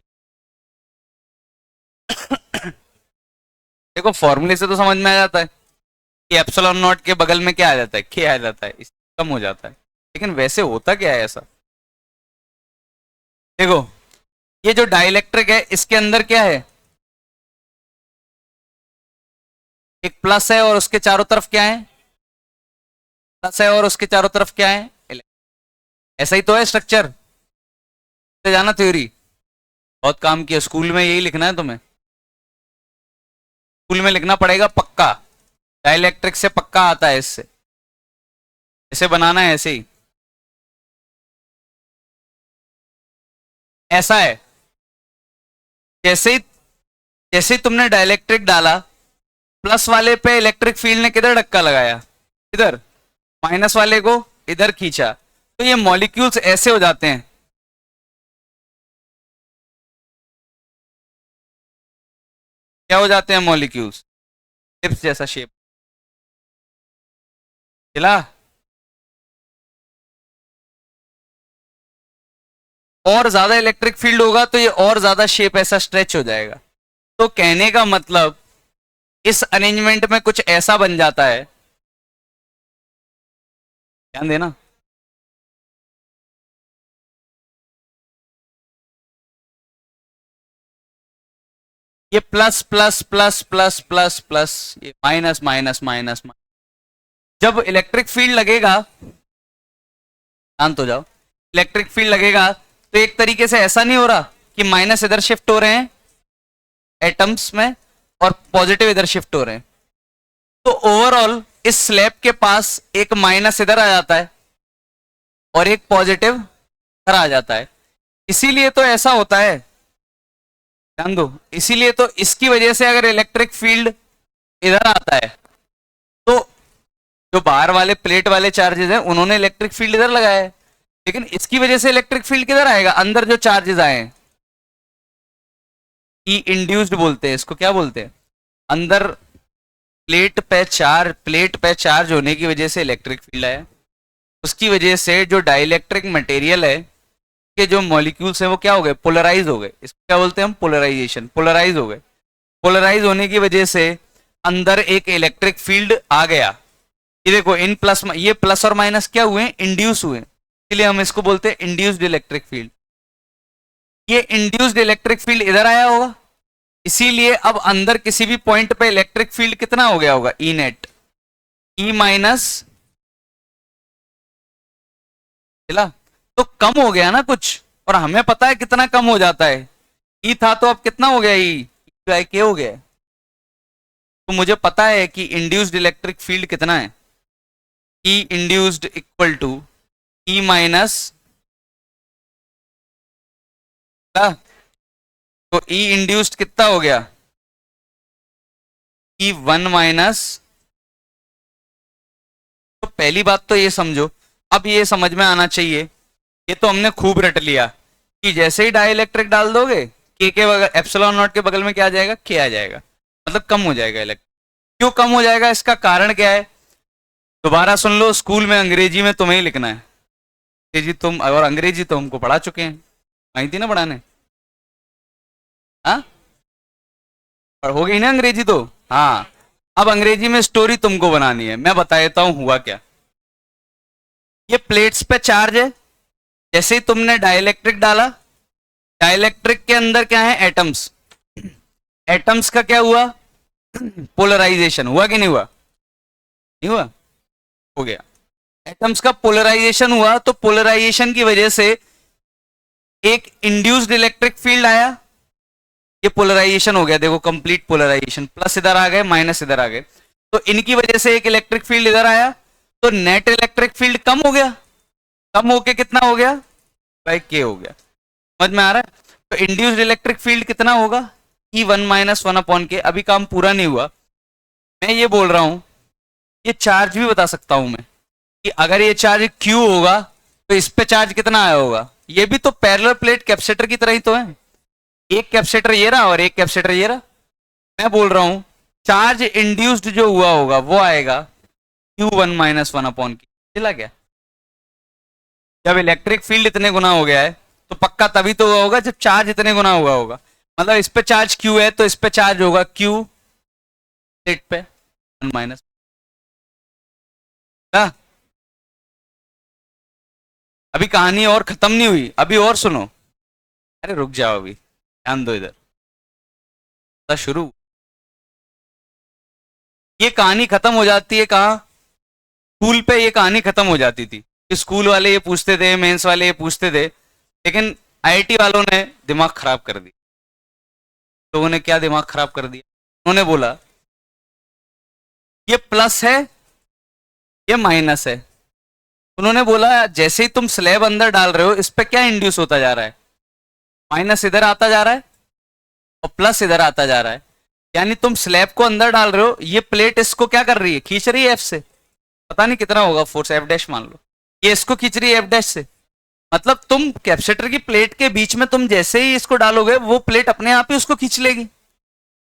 देखो फॉर्मूले से तो समझ में आ जाता है कि एप्सिलॉन नॉट के बगल में क्या आ जाता है, के आ जाता है, इससे कम हो जाता है, लेकिन वैसे होता क्या है ऐसा? देखो, ये जो डाइलेक्ट्रिक है इसके अंदर क्या है, एक प्लस है और उसके चारों तरफ क्या है, प्लस है और उसके चारों तरफ क्या है, ऐसा ही तो है स्ट्रक्चर, जाना थ्योरी, बहुत काम किया, स्कूल में यही लिखना है तुम्हें, स्कूल में लिखना पड़ेगा पक्का, डाइलेक्ट्रिक से पक्का आता है, इससे ऐसे बनाना है, ऐसे ही, ऐसा है, जैसे ही, जैसे ही तुमने डाइलेक्ट्रिक डाला, प्लस वाले पे इलेक्ट्रिक फील्ड ने किधर धक्का लगाया, इधर, माइनस वाले को इधर खींचा, तो ये मॉलिक्यूल्स ऐसे हो जाते हैं, क्या हो जाते हैं मॉलिक्यूल्स, चिप्स जैसा शेप, चला, और ज्यादा इलेक्ट्रिक फील्ड होगा तो ये और ज्यादा शेप ऐसा स्ट्रेच हो जाएगा, तो कहने का मतलब इस अरेंजमेंट में कुछ ऐसा बन जाता है, ध्यान देना, ये plus plus plus plus plus plus, ये माइनस माइनस माइनस, जब इलेक्ट्रिक फील्ड लगेगा, शांत हो जाओ, इलेक्ट्रिक फील्ड लगेगा तो एक तरीके से ऐसा नहीं हो रहा कि माइनस इधर शिफ्ट हो रहे हैं एटम्स में और पॉजिटिव इधर शिफ्ट हो रहे हैं, तो ओवरऑल इस स्लैब के पास एक माइनस इधर आ जाता है और एक पॉजिटिव इधर आ जाता है। इसीलिए तो ऐसा होता है, ध्यान दो, इसीलिए तो इसकी वजह से अगर इलेक्ट्रिक फील्ड इधर आता है तो जो बाहर वाले प्लेट वाले चार्जेस हैं उन्होंने इलेक्ट्रिक फील्ड इधर लगाया है, लेकिन इसकी वजह से इलेक्ट्रिक फील्ड किधर आएगा, अंदर जो चार्जेस आए हैं, ई इंड्यूस्ड बोलते हैं इसको, क्या बोलते हैं, अंदर प्लेट पे चार्ज होने की वजह से इलेक्ट्रिक फील्ड आया। उसकी वजह से जो डाइलेक्ट्रिक मटेरियल है के जो मॉलिक्यूल्स हैं वो क्या हो गए, पोलराइज हो गए। इसको क्या बोलते हैं हम, पोलराइजेशन, पोलराइज हो गए। पोलराइज होने की वजह से अंदर एक इलेक्ट्रिक फील्ड आ गया। ये देखो इन प्लस, ये प्लस और माइनस क्या हुए, इंड्यूस हुए, इसलिए हम इसको बोलते हैं इंड्यूस्ड इलेक्ट्रिक फील्ड। ये इंड्यूस्ड इलेक्ट्रिक फील्ड इधर आया होगा, इसीलिए अब अंदर किसी भी पॉइंट पे इलेक्ट्रिक फील्ड कितना हो गया होगा, ई नेट, ई माइनस, चला तो कम हो गया ना कुछ, और हमें पता है कितना कम हो जाता है, ई था तो अब कितना हो गया, ई बाई के हो गया। तो मुझे पता है कि इंड्यूस्ड इलेक्ट्रिक फील्ड कितना है, E induced equal to E minus, तो ई इंड्यूस्ड कितना हो गया, ई वन माइनस। तो पहली बात तो ये समझो, अब ये समझ में आना चाहिए, ये तो हमने खूब रट लिया कि जैसे ही डाइलेक्ट्रिक डाल दोगे के बगल, एप्सिलॉन नॉट के बगल में क्या आ जाएगा, के आ जाएगा, मतलब कम हो जाएगा इलेक्ट्रिक। क्यों कम हो जाएगा, इसका कारण क्या है, दोबारा सुन लो, स्कूल में अंग्रेजी में तुम्हें ही लिखना है, अंग्रेजी तुम, और अंग्रेजी तो हमको पढ़ा चुके हैं, आई थी ना पढ़ाने, हाँ हो गई ना अंग्रेजी तो, हाँ अब अंग्रेजी में स्टोरी तुमको बनानी है, मैं बता देता हूं हुआ क्या। ये प्लेट्स पे चार्ज है, जैसे ही तुमने डाइलेक्ट्रिक डाला, डाइलेक्ट्रिक के अंदर क्या है, एटम्स, एटम्स का क्या हुआ, पोलराइजेशन हुआ कि नहीं हुआ, नहीं हुआ, हो गया, एटम्स का पोलराइजेशन हुआ, तो पोलराइजेशन की वजह से एक इंड्यूस्ड इलेक्ट्रिक फील्ड आया, ये पोलराइजेशन हो गया, देखो कंप्लीट पोलराइजेशन, प्लस इधर आ गए माइनस इधर आ गए, तो इनकी वजह से एक इलेक्ट्रिक फील्ड इधर आया, तो नेट इलेक्ट्रिक फील्ड कम हो गया, कम होके कितना हो गया, बाई के हो गया, समझ में आ रहा है। तो इंड्यूस्ड इलेक्ट्रिक फील्ड कितना होगा, E one minus one upon के। अभी काम पूरा नहीं हुआ, मैं ये बोल रहा हूं, ये चार्ज भी बता सकता हूं मैं कि अगर ये चार्ज Q होगा तो इस पे चार्ज कितना आया होगा, ये भी तो पैरेलल प्लेट कैपेसिटर की तरह ही तो है, एक कैपेसिटर ये रहा और एक कैपेसिटर ये रहा। मैं बोल रहा हूं चार्ज इंड्यूस्ड जो हुआ होगा वो आएगा Q1 माइनस वन अपॉन के, चला गया। जब इलेक्ट्रिक फील्ड इतने गुना हो गया है तो पक्का तभी तो हुआ होगा जब चार्ज इतने गुना हुआ होगा, मतलब इस पे चार्ज Q है तो इस पे चार्ज होगा Q प्लेट पे 1 माइनस, अभी कहानी और खत्म नहीं हुई, अभी और सुनो, अरे रुक जाओ, अभी ध्यान दो इधर, शुरू, ये कहानी खत्म हो जाती है कहाँ, स्कूल पे ये कहानी खत्म हो जाती थी, स्कूल वाले ये पूछते थे, मेंस वाले ये पूछते थे, लेकिन आईआईटी वालों ने दिमाग खराब कर दिया। तो उन्होंने क्या दिमाग खराब कर दिया, उन्होंने बोला ये प्लस है ये माइनस है, उन्होंने बोला जैसे ही तुम स्लैब अंदर डाल रहे हो इस पे क्या इंड्यूस होता जा रहा है, माइनस इधर आता जा रहा है और प्लस इधर आता जा रहा है, यानी तुम स्लैब को अंदर डाल रहे हो, ये प्लेट इसको क्या कर रही है, खींच रही है एफ से, पता नहीं कितना होगा फोर्स, एफ डैश मान लो, ये इसको खींच रही है एफ डैश से, मतलब तुम कैपेसिटर की प्लेट के बीच में तुम जैसे ही इसको डालोगे वो प्लेट अपने आप ही उसको खींच लेगी।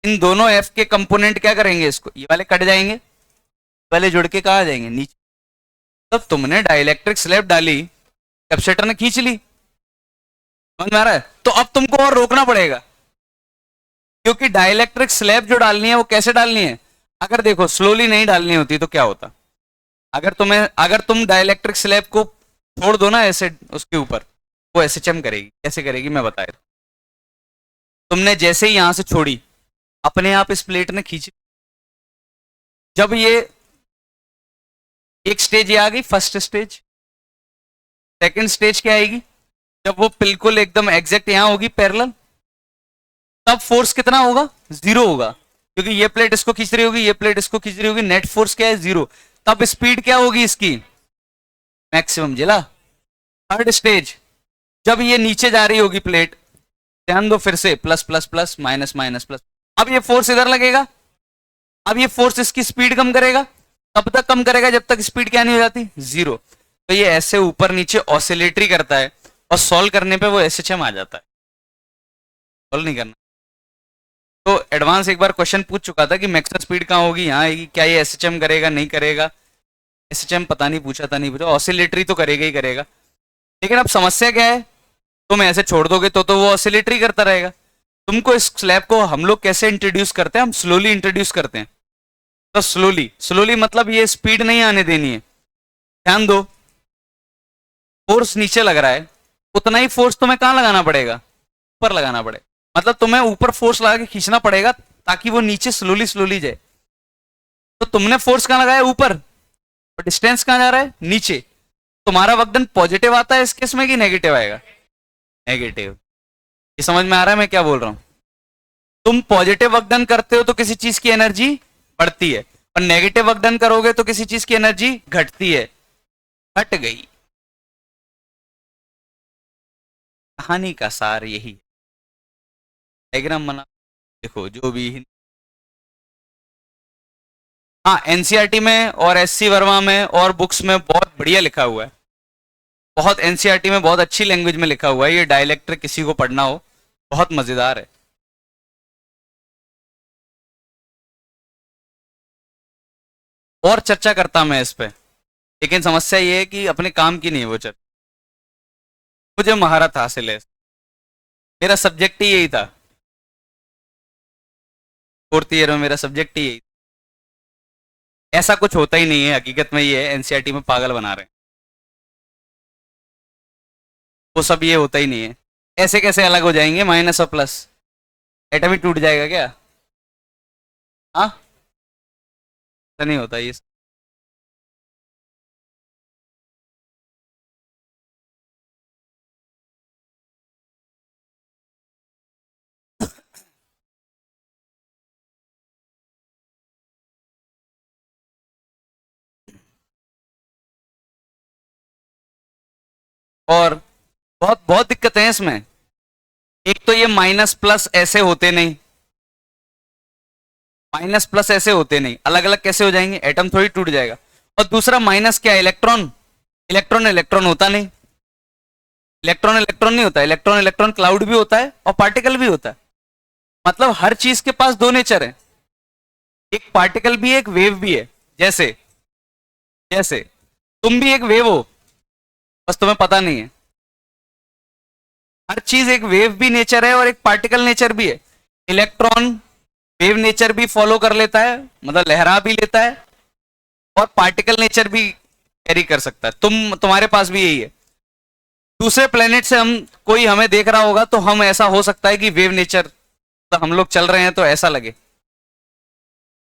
इन दोनों एफ के कंपोनेंट क्या करेंगे, इसको, ये वाले कट जाएंगे, ये वाले जुड़ के कहा जाएंगे नीचे। तब तुमने डाइलेक्ट्रिक स्लैब डाली, कैपेसिटर ने खींच ली, समझ में आ रहा है, तो अब तुमको और रोकना पड़ेगा, क्योंकि डाइलेक्ट्रिक स्लैब जो डालनी है वो कैसे डालनी है, अगर देखो स्लोली नहीं डालनी होती तो क्या होता, अगर तुम डाइलेक्ट्रिक स्लैब को छोड़ दो ना ऐसे उसके ऊपर, वो ऐसे चम करेगी, कैसे करेगी मैं बताया, तुमने जैसे ही यहां से छोड़ी अपने आप इस प्लेट ने खींची, जब ये एक स्टेज ये आ गई, फर्स्ट स्टेज, सेकंड स्टेज क्या आएगी, जब वो बिल्कुल एकदम एग्जैक्ट यहां होगी पैरेलल, तब फोर्स कितना होगा, जीरो होगा, क्योंकि ये प्लेट इसको खींच रही होगी, ये प्लेट इसको खींच रही होगी, नेट फोर्स क्या है, 0। तब स्पीड क्या होगी इसकी, मैक्सिमम। जिला थर्ड स्टेज, जब ये नीचे जा रही होगी प्लेट, ध्यान दो, फिर से plus plus plus minus minus plus, अब ये फोर्स इधर लगेगा, अब ये फोर्स इसकी स्पीड कम करेगा, तब तक कम करेगा जब तक स्पीड क्या नहीं हो जाती, 0। तो ये ऐसे ऊपर नीचे ऑसिलेटरी करता है, और सॉल्व करने पे वो एसएचएम आ जाता है। सॉल्व नहीं करना। तो एडवांस एक बार क्वेश्चन पूछ चुका था कि मैक्सिमम स्पीड कहाँ होगी, यहाँ आएगी, क्या ये एसएचएम करेगा, नहीं करेगा। एसएचएम पता नहीं, पूछा था नहीं पूछा, ऑसिलेटरी तो करेगा ही करेगा। लेकिन अब समस्या क्या है, तुम ऐसे छोड़ दोगे तो वो ऑसिलेटरी करता रहेगा। तुमको इस स्लैब को हम लोग कैसे इंट्रोड्यूस करते हैं, हम स्लोली इंट्रोड्यूस करते हैं। तो स्लोली, स्लोली मतलब ये स्पीड नहीं आने देनी है। ध्यान दो, फोर्स नीचे लग रहा है, उतना ही फोर्स तुम्हें कहां लगाना पड़ेगा, ऊपर लगाना पड़ेगा। मतलब तुम्हें ऊपर फोर्स लगा के खींचना पड़ेगा ताकि वो नीचे स्लोली स्लोली जाए। तो तुमने फोर्स कहां लगाया, ऊपर, और डिस्टेंस कहां जा रहा है, नीचे। तुम्हारा वर्क डन पॉजिटिव आता है इस केस में कि नेगेटिव आएगा, नेगेटिव। ये समझ में आ रहा है मैं क्या बोल रहा हूं। तुम पॉजिटिव वर्क डन करते हो तो किसी चीज की एनर्जी बढ़ती है, और नेगेटिव वर्क डन करोगे तो किसी चीज की एनर्जी घटती है। घट गई। कहानी का सार यही। डायग्राम बना, देखो जो भी। हाँ, एनसीईआरटी में और एससी वर्मा में और बुक्स में बहुत बढ़िया लिखा हुआ है, बहुत एनसीईआरटी में बहुत अच्छी लैंग्वेज में लिखा हुआ है। ये डायलेक्ट्रिक किसी को पढ़ना हो, बहुत मजेदार है। और चर्चा करता मैं इस पे, लेकिन समस्या ये है कि अपने काम की नहीं है वो चर्चा। मुझे महारत हासिल है, मेरा सब्जेक्ट ही यही था, फोर्थ ईयर में मेरा सब्जेक्ट ही यही। ऐसा कुछ होता ही नहीं है हकीकत में, ये एनसीईआरटी में पागल बना रहे हैं, वो सब ये होता ही नहीं है। ऐसे कैसे अलग हो जाएंगे माइनस और प्लस, एटम ही टूट जाएगा क्या, हाँ, ऐसा नहीं होता ये। और बहुत बहुत दिक्कतें हैं इसमें। एक तो ये माइनस प्लस ऐसे होते नहीं, माइनस प्लस ऐसे होते नहीं, अलग अलग कैसे हो जाएंगे, एटम थोड़ी टूट जाएगा। और दूसरा माइनस क्या है, इलेक्ट्रॉन, इलेक्ट्रॉन इलेक्ट्रॉन होता नहीं, इलेक्ट्रॉन इलेक्ट्रॉन नहीं होता, इलेक्ट्रॉन इलेक्ट्रॉन क्लाउड भी होता है और पार्टिकल भी होता है। मतलब हर चीज के पास दो नेचर है, एक पार्टिकल भी है, एक वेव भी है। जैसे जैसे तुम भी एक वेव हो, बस तुम्हें पता नहीं है। हर चीज एक वेव भी नेचर है और एक पार्टिकल नेचर भी है। इलेक्ट्रॉन वेव नेचर भी फॉलो कर लेता है, मतलब लहरा भी लेता है, और पार्टिकल नेचर भी कैरी कर सकता है। तुम्हारे पास भी यही है। दूसरे प्लेनेट से हम, कोई हमें देख रहा होगा तो हम, ऐसा हो सकता है कि वेव नेचर, तो हम लोग चल रहे हैं तो ऐसा लगे,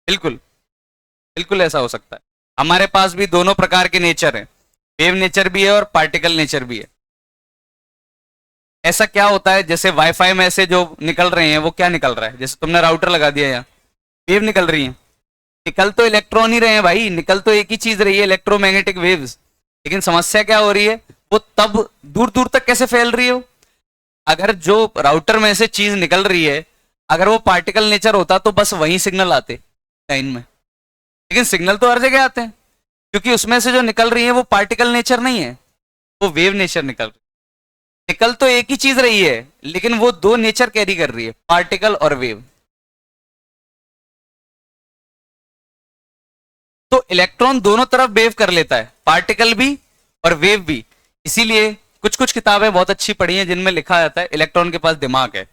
बिल्कुल बिल्कुल ऐसा हो सकता है। हमारे पास भी दोनों प्रकार के नेचर हैं, वेव नेचर भी है और पार्टिकल नेचर भी है। ऐसा क्या होता है, जैसे वाईफाई में से जो निकल रहे हैं वो क्या निकल रहा है, जैसे तुमने राउटर लगा दिया, यहाँ वेव निकल रही है। निकल तो इलेक्ट्रॉन ही रहे हैं भाई, निकल तो एक ही चीज रही है, इलेक्ट्रोमैग्नेटिक वेव्स। लेकिन समस्या क्या हो रही है, वो तब दूर दूर तक कैसे फैल रही हो। अगर जो राउटर में से चीज निकल रही है, अगर वो पार्टिकल नेचर होता तो बस वही सिग्नल आते लाइन में। लेकिन सिग्नल तो हर जगह आते हैं, क्योंकि उसमें से जो निकल रही है वो पार्टिकल नेचर नहीं है, वो वेव नेचर निकल रही है। निकल तो एक ही चीज रही है, लेकिन वो दो नेचर कैरी कर रही है, पार्टिकल और वेव। तो इलेक्ट्रॉन दोनों तरफ वेव कर लेता है, पार्टिकल भी और वेव भी। इसीलिए कुछ कुछ किताबें बहुत अच्छी पढ़ी हैं जिनमें लिखा जाता है इलेक्ट्रॉन के पास दिमाग है,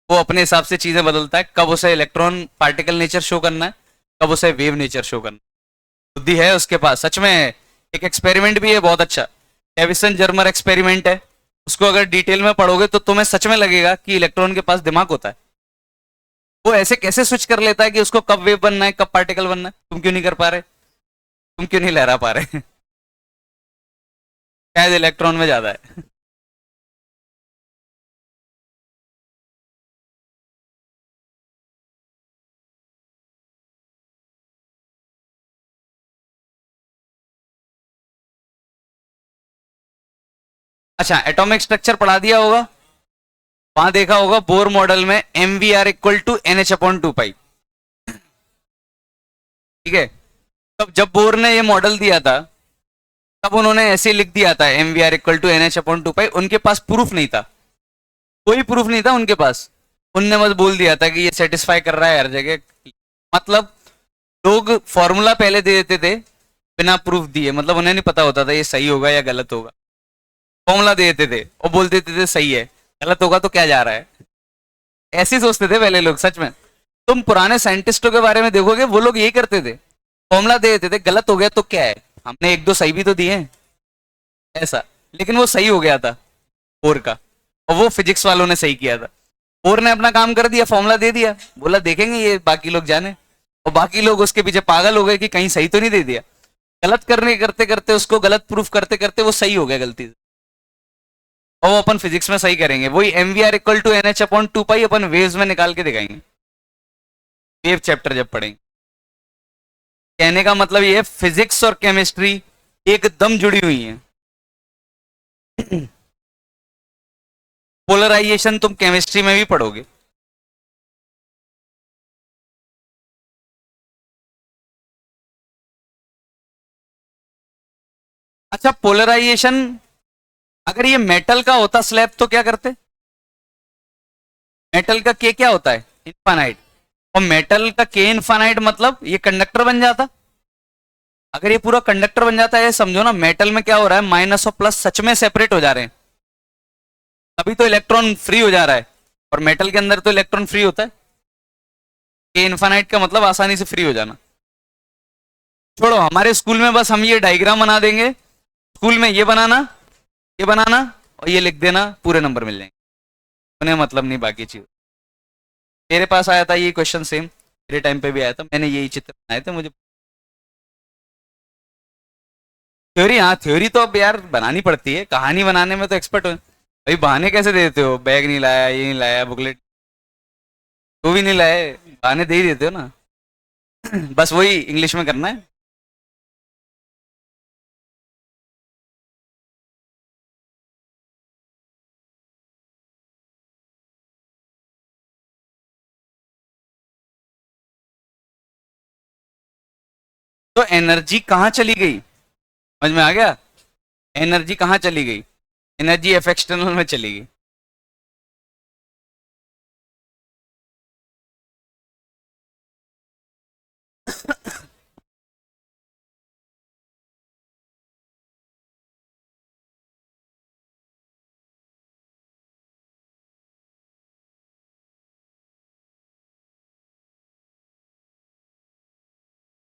वो अपने हिसाब से चीजें बदलता है, कब उसे इलेक्ट्रॉन पार्टिकल नेचर शो करना है, कब उसे वेव नेचर शो करना है। बुद्धि है उसके पास, सच में है। एक एक्सपेरिमेंट भी है बहुत अच्छा, डेविसन जर्मर एक्सपेरिमेंट है। उसको अगर डिटेल में पढ़ोगे तो तुम्हें सच में लगेगा कि इलेक्ट्रॉन के पास दिमाग होता है। वो ऐसे कैसे स्विच कर लेता है कि उसको कब वेव बनना है, कब पार्टिकल बनना है। तुम क्यों नहीं कर पा रहे, तुम क्यों नहीं लहरा पा रहे शायद इलेक्ट्रॉन में ज्यादा है अच्छा, एटॉमिक स्ट्रक्चर पढ़ा दिया होगा, वहां देखा होगा बोर मॉडल में M V R equal to N H upon two pi. ठीक है, तब जब बोर ने ये मॉडल दिया था तब उन्होंने ऐसे लिख दिया था M V R equal to N H upon two pi. उनके पास प्रूफ नहीं था, कोई प्रूफ नहीं था उनके पास। उनने बस बोल दिया था कि ये सेटिस्फाई कर रहा है हर जगह। मतलब लोग फॉर्मूला पहले दे देते थे बिना प्रूफ दिए, मतलब उन्हें नहीं पता होता था ये सही होगा या गलत होगा। फॉर्मूला दे देते थे और बोल देते थे सही है, गलत होगा तो क्या जा रहा है। ऐसे ही सोचते थे पहले लोग, सच में। तुम पुराने साइंटिस्टों के बारे में देखोगे, वो लोग यही करते थे, फॉर्मूला दे देते थे, गलत हो गया तो क्या है, हमने एक दो सही भी तो दिए हैं, ऐसा। लेकिन वो सही हो गया था बोर का, और वो फिजिक्स वालों ने सही किया था। बोर ने अपना काम कर दिया, फॉर्मूला दे दिया, बोला देखेंगे ये बाकी लोग जाने। और बाकी लोग उसके पीछे पागल हो गए कि कहीं सही तो नहीं दे दिया। गलत करने करते करते, उसको गलत प्रूफ करते करते वो सही हो गया गलती से। और वो अपन फिजिक्स में सही करेंगे, वही M V R equal to N H upon two pi upon waves में निकाल के दिखाएंगे, वेव चैप्टर जब पढ़ेंगे। कहने का मतलब ये है, फिजिक्स और केमिस्ट्री एकदम जुड़ी हुई है। पोलराइजेशन तुम केमिस्ट्री में भी पढ़ोगे। अच्छा, पोलराइजेशन अगर ये मेटल का होता स्लैब तो क्या करते? मेटल का के क्या होता है? इनफाइनाइट। और मेटल का के इनफाइनाइट मतलब ये कंडक्टर बन जाता। अगर ये पूरा कंडक्टर बन जाता है, समझो ना, मेटल में क्या हो रहा है, माइनस और प्लस सच में सेपरेट हो जा रहे हैं, अभी तो इलेक्ट्रॉन फ्री हो जा रहा है। और मेटल के अंदर तो इलेक्ट्रॉन फ्री होता है। के इनफाइनाइट का मतलब आसानी से फ्री हो जाना। छोड़ो, हमारे स्कूल में बस हम ये डायग्राम बना देंगे, स्कूल में ये बनाना, ये बनाना और ये लिख देना, पूरे नंबर मिल जाएंगे। उन्हें मतलब नहीं बाकी चीज। मेरे पास आया था ये क्वेश्चन सेम, मेरे टाइम पे भी आया था, मैंने यही चित्र बनाए थे। मुझे थ्योरी, हाँ थ्योरी तो अब यार बनानी पड़ती है, कहानी बनाने में तो एक्सपर्ट हो भाई। बहाने कैसे दे देते हो, बैग नहीं लाया, ये नहीं लाया, बुकलेट वो भी नहीं लाए, बहाने दे ही देते हो ना। बस वही इंग्लिश में करना है। तो एनर्जी कहाँ चली गई, समझ में आ गया? एनर्जी कहाँ चली गई? एनर्जी एफ एक्सटर्नल में चली गई।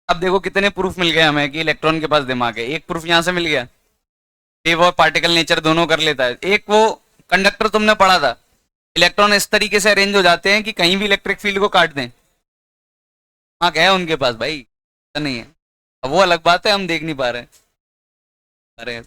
अब देखो कितने प्रूफ मिल गए हमें कि इलेक्ट्रॉन के पास दिमाग है। एक प्रूफ यहाँ से मिल गया, वेव और पार्टिकल नेचर दोनों कर लेता है। एक वो कंडक्टर तुमने पढ़ा था, इलेक्ट्रॉन इस तरीके से अरेंज हो जाते हैं कि कहीं भी इलेक्ट्रिक फील्ड को काट दें। हाँ, क्या है उनके पास भाई, ऐसा नहीं है। अब वो अलग बात है, हम देख नहीं पा रहे हैं। अरे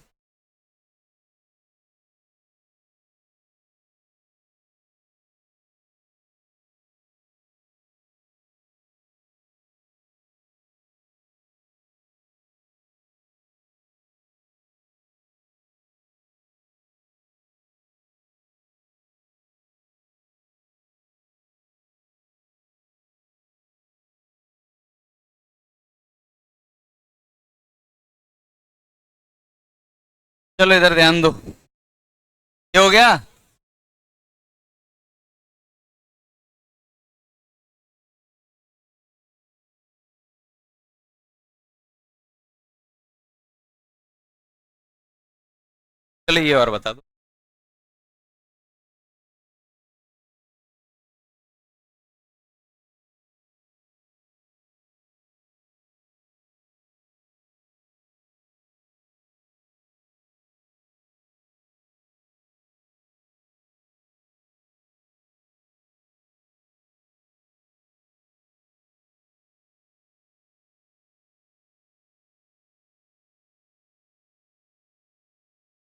चलो इधर ध्यान दो, ये हो गया। चलो ये और बता दो।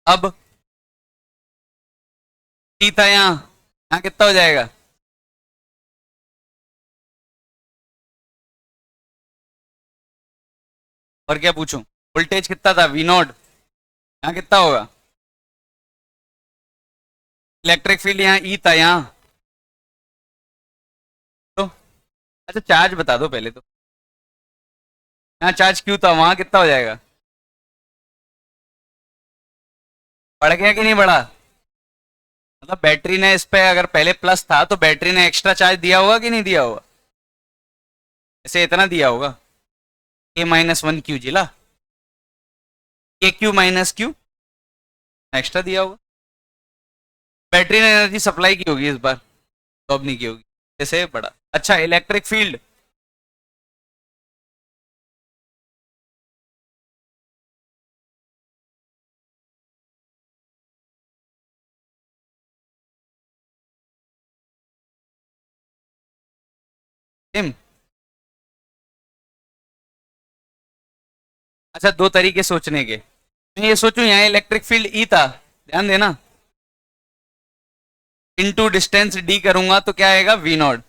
अब टी था यहाँ, यहाँ कितना हो जाएगा? और क्या पूछूं? वोल्टेज कितना था, वी नॉट, यहाँ कितना होगा? इलेक्ट्रिक फील्ड यहाँ ई था यहाँ तो। अच्छा चार्ज बता दो पहले तो, यहाँ चार्ज क्यों था, वहां कितना हो जाएगा, बढ़ गया कि नहीं बढ़ा? मतलब बैटरी ने इस पे अगर पहले प्लस था तो बैटरी ने एक्स्ट्रा चार्ज दिया होगा कि नहीं दिया होगा? ऐसे इतना दिया होगा, के माइनस वन क्यू जिला, के क्यू माइनस क्यू एक्स्ट्रा दिया होगा। बैटरी ने एनर्जी सप्लाई की होगी इस बार, तो अब नहीं की होगी, जैसे बड़ा। अच्छा इलेक्ट्रिक फील्ड, सेम। अच्छा दो तरीके सोचने के, मैं ये सोचूं यहाँ इलेक्ट्रिक फील्ड ई था, ध्यान देना, इनटू डिस्टेंस डी करूंगा तो क्या आएगा वी नॉट।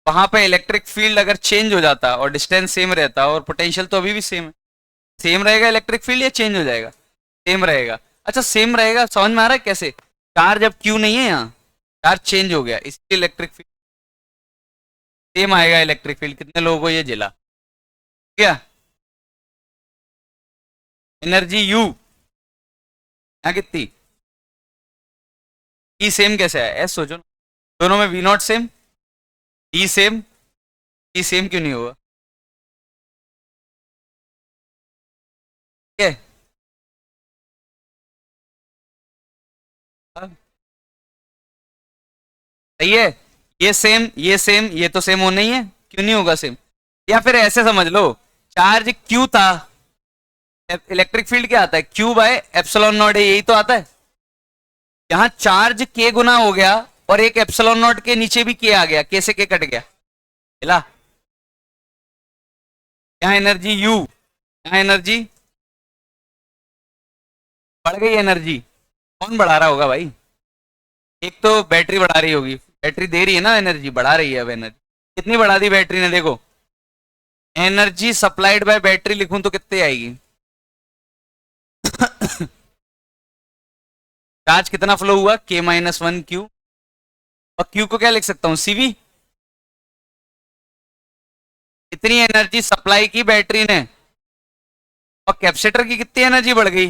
वहां पे इलेक्ट्रिक फील्ड अगर चेंज हो जाता और डिस्टेंस सेम रहता और पोटेंशियल तो अभी भी सेम है, सेम रहेगा इलेक्ट्रिक फील्ड या चेंज हो जाएगा? सेम रहेगा। अच्छा सेम रहेगा, समझ में आ रहा है कैसे? चार्ज अब क्यू नहीं है यहाँ, चार्ज चेंज हो गया, इसलिए इलेक्ट्रिक फील्ड सेम आएगा। इलेक्ट्रिक फील्ड कितने लोगों को ये जिला क्या? एनर्जी यू यहाँ कितनी, ई सेम कैसे है, एस सोचो ना, दोनों में V not same, E same, E same क्यों नहीं होगा? ठीक है, सही है। ये सेम ये सेम, ये तो सेम होना ही है, क्यों नहीं होगा सेम? या फिर ऐसे समझ लो, चार्ज क्यू था, इलेक्ट्रिक फील्ड क्या आता है, क्यू बाय एप्सिलॉन नॉट है, यही तो आता है। यहाँ चार्ज के गुना हो गया और एक एप्सिलॉन नॉट के नीचे भी के आ गया, के से के कट गया, मिला। यहाँ एनर्जी यू, यहाँ एनर्जी बढ़ गई, एनर्जी कौन बढ़ा रहा होगा भाई? एक तो बैटरी बढ़ा रही होगी, बैटरी दे रही है ना एनर्जी, बढ़ा रही है अब एनर्जी। कितनी बढ़ा दी बैटरी ने देखो, एनर्जी सप्लाइड बाय बैटरी लिखूं तो कितनी आएगी? चार्ज कितना फ्लो हुआ, के माइनस वन क्यू, और क्यू को क्या लिख सकता हूं, सीवी। इतनी एनर्जी सप्लाई की बैटरी ने, और कैपेसिटर की कितनी एनर्जी बढ़ गई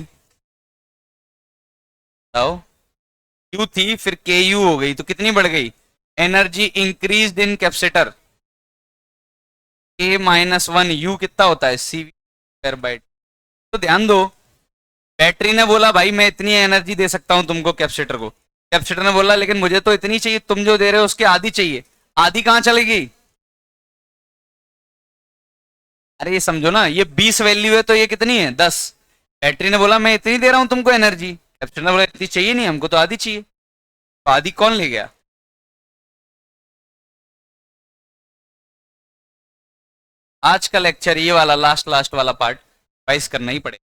बताओ? क्यू थी फिर के यू हो गई, तो कितनी बढ़ गई? एनर्जी इंक्रीज इन कैपेसिटर, के माइनस वन यू कितना होता है, सीवी स्क्वायर बाय। तो ध्यान दो, बैटरी ने बोला भाई मैं इतनी एनर्जी दे सकता हूं तुमको, कैपेसिटर को, कैपेसिटर ने बोला लेकिन मुझे तो इतनी चाहिए, तुम जो दे रहे हो उसकी आधी चाहिए, आधी कहां चलेगी? अरे ये समझो ना, ये 20 वैल्यू है तो ये कितनी है, 10। बैटरी ने बोला मैं इतनी दे रहा हूं तुमको एनर्जी, कैपेसिटर ने बोला इतनी चाहिए नहीं हमको, तो आधी चाहिए, तो आधी कौन ले गया? आज का लेक्चर ये वाला लास्ट लास्ट वाला पार्ट वाइस करना ही पड़ेगा,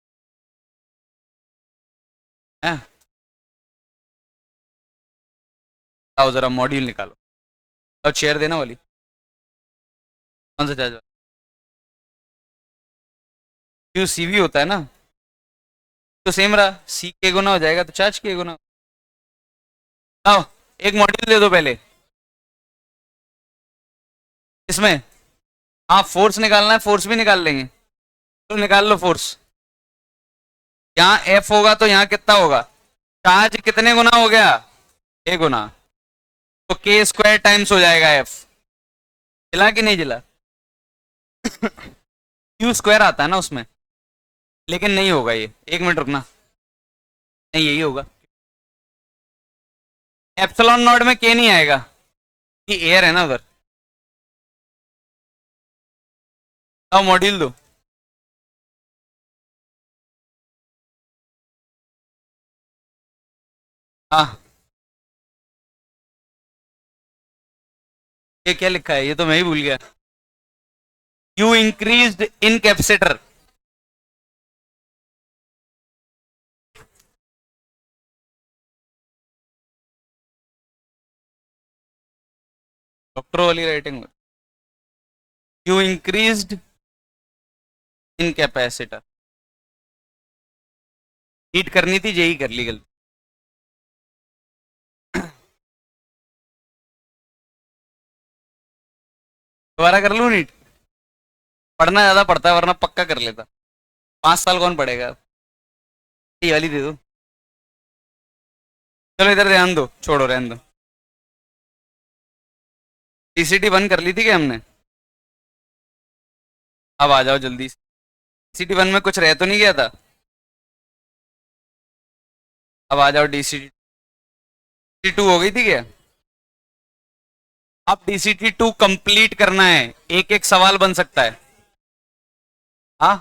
हैं? आओ जरा मॉड्यूल निकालो, और शेयर देना वाली कौन सा चार्ज, क्यू सीवी होता है ना, तो सेम रहा, सी के गुना हो जाएगा तो चार्ज के गुना। आओ एक मॉड्यूल दे दो पहले इसमें, हाँ फोर्स निकालना है, फोर्स भी निकाल लेंगे, तो निकाल लो फोर्स। यहाँ एफ होगा तो यहाँ कितना होगा, चार्ज कितने गुना हो गया, ए गुना, तो के स्क्वायर टाइम्स हो जाएगा एफ, जिला कि नहीं जिला? क्यू स्क्वायर आता है ना उसमें, लेकिन नहीं होगा ये, एक मिनट रुकना, नहीं यही होगा, एप्सिलॉन नॉट में के नहीं आएगा, ये एयर है ना उधर। अब मॉड्यूल दो, हाँ ये क्या लिखा है, ये तो मैं ही भूल गया, you increased in capacitor, doctor वाली writing, you increased in capacitor, heat करनी थी, यही कर ली गलती। दोबारा कर लूँ नीट? पढ़ना ज्यादा पड़ता है वरना पक्का कर लेता। 5 साल कौन पढ़ेगा? ये वाली दे दो। चलो इधर ध्यान दो, छोड़ो रहने दो। टीसीटी 1 कर ली थी क्या हमने? अब आ जाओ जल्दी से। टीसीटी 1 में कुछ रह तो नहीं गया था? अब आ जाओ डीसीटी 2 हो गई थी क्या? अब डीसीटी 2 कंप्लीट करना है, एक एक सवाल बन सकता है। हाँ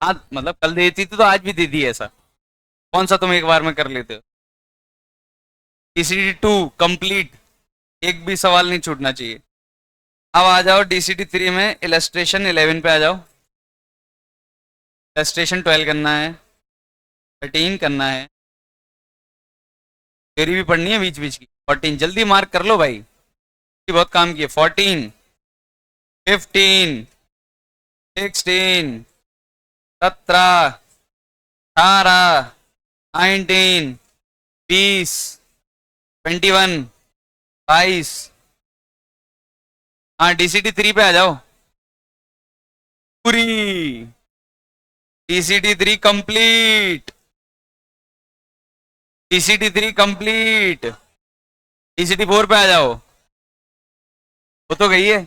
हाँ, मतलब कल देती थी तो आज भी दे दी ऐसा? कौन सा तुम एक बार में कर लेते हो? डीसीटी 2 कंप्लीट, एक भी सवाल नहीं छूटना चाहिए। अब आ जाओ डीसीटी 3 में इलस्ट्रेशन 11 पे आ जाओ। इलस्ट्रेशन 12 करना है, 13 करना है, तेरी भी पढ़नी है बीच बीच की। 14 जल्दी मार्क कर लो भाई, बहुत काम किए। 14, 15, 16, 17, 18, 19, 20, 21, 22। हाँ डीसीटी 3 पे आ जाओ पूरी। DCT 3 complete, DCT 3 complete. DCT 4 पे आ जाओ। वो तो गई है।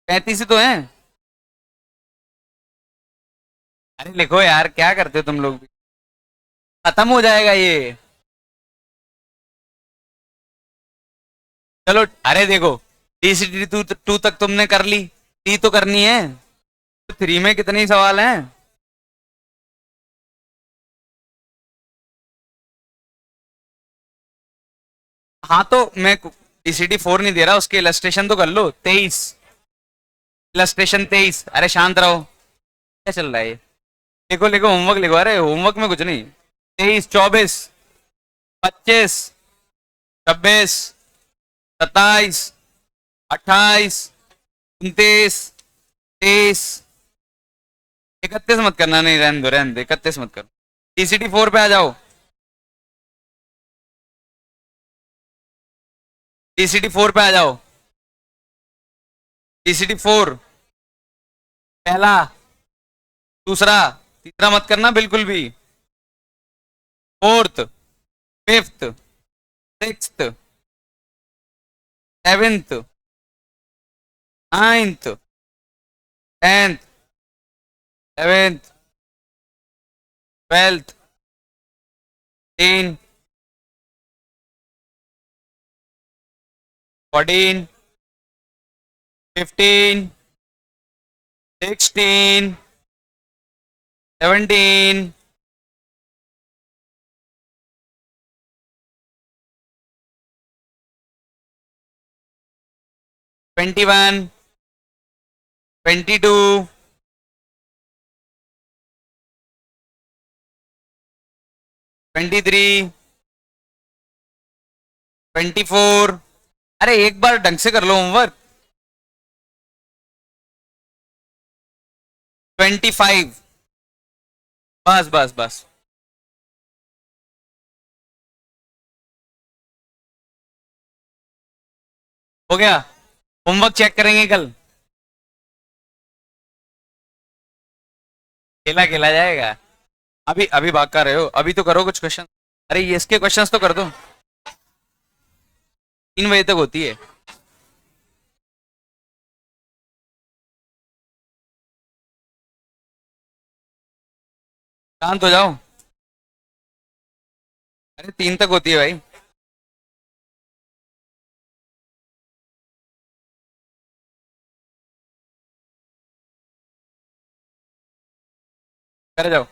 35 ही तो है। अरे लिखो यार, क्या करते हो तुम लोग भी। खत्म हो जाएगा ये। चलो अरे देखो, डीसीटी 2 तक तुमने कर ली, 3 तो करनी है। तो 3 में कितने सवाल हैं? हाँ तो मैं डीसीटी 4 नहीं दे रहा, उसके इलस्ट्रेशन तो कर लो। 23, इलस्ट्रेशन 23। अरे शांत रहो, क्या चल रहा है ये? लिखो लिखो, होमवर्क लिखो। अरे होमवर्क में कुछ नहीं। 23, 24, 25, 26, 27, 28, 29, 30, 31 मत करना। नहीं रहने दो रहने दो, 31 मत करो। टीसीटी 4 पे आ जाओ। टीसीटी 4 पे आ जाओ। टीसीटी 4 पहला, दूसरा, तीसरा मत करना बिल्कुल भी। Fourth, fifth, sixth, seventh, ninth, 10th, 11th, 12th, 13, 14, 15, 16, 17, 21, 22, 23, 24। अरे एक बार ढंग से कर लो होमवर्क। 25। बस बस बस। हो गया। होमवर्क चेक करेंगे कल। खेला खेला जाएगा। अभी अभी भाग कर रहे हो, अभी तो करो कुछ क्वेश्चन। अरे ये इसके क्वेश्चंस तो कर दो। 3 बजे तक होती है। शांत हो जाओ। अरे 3 तक होती है भाई। कर जाओ।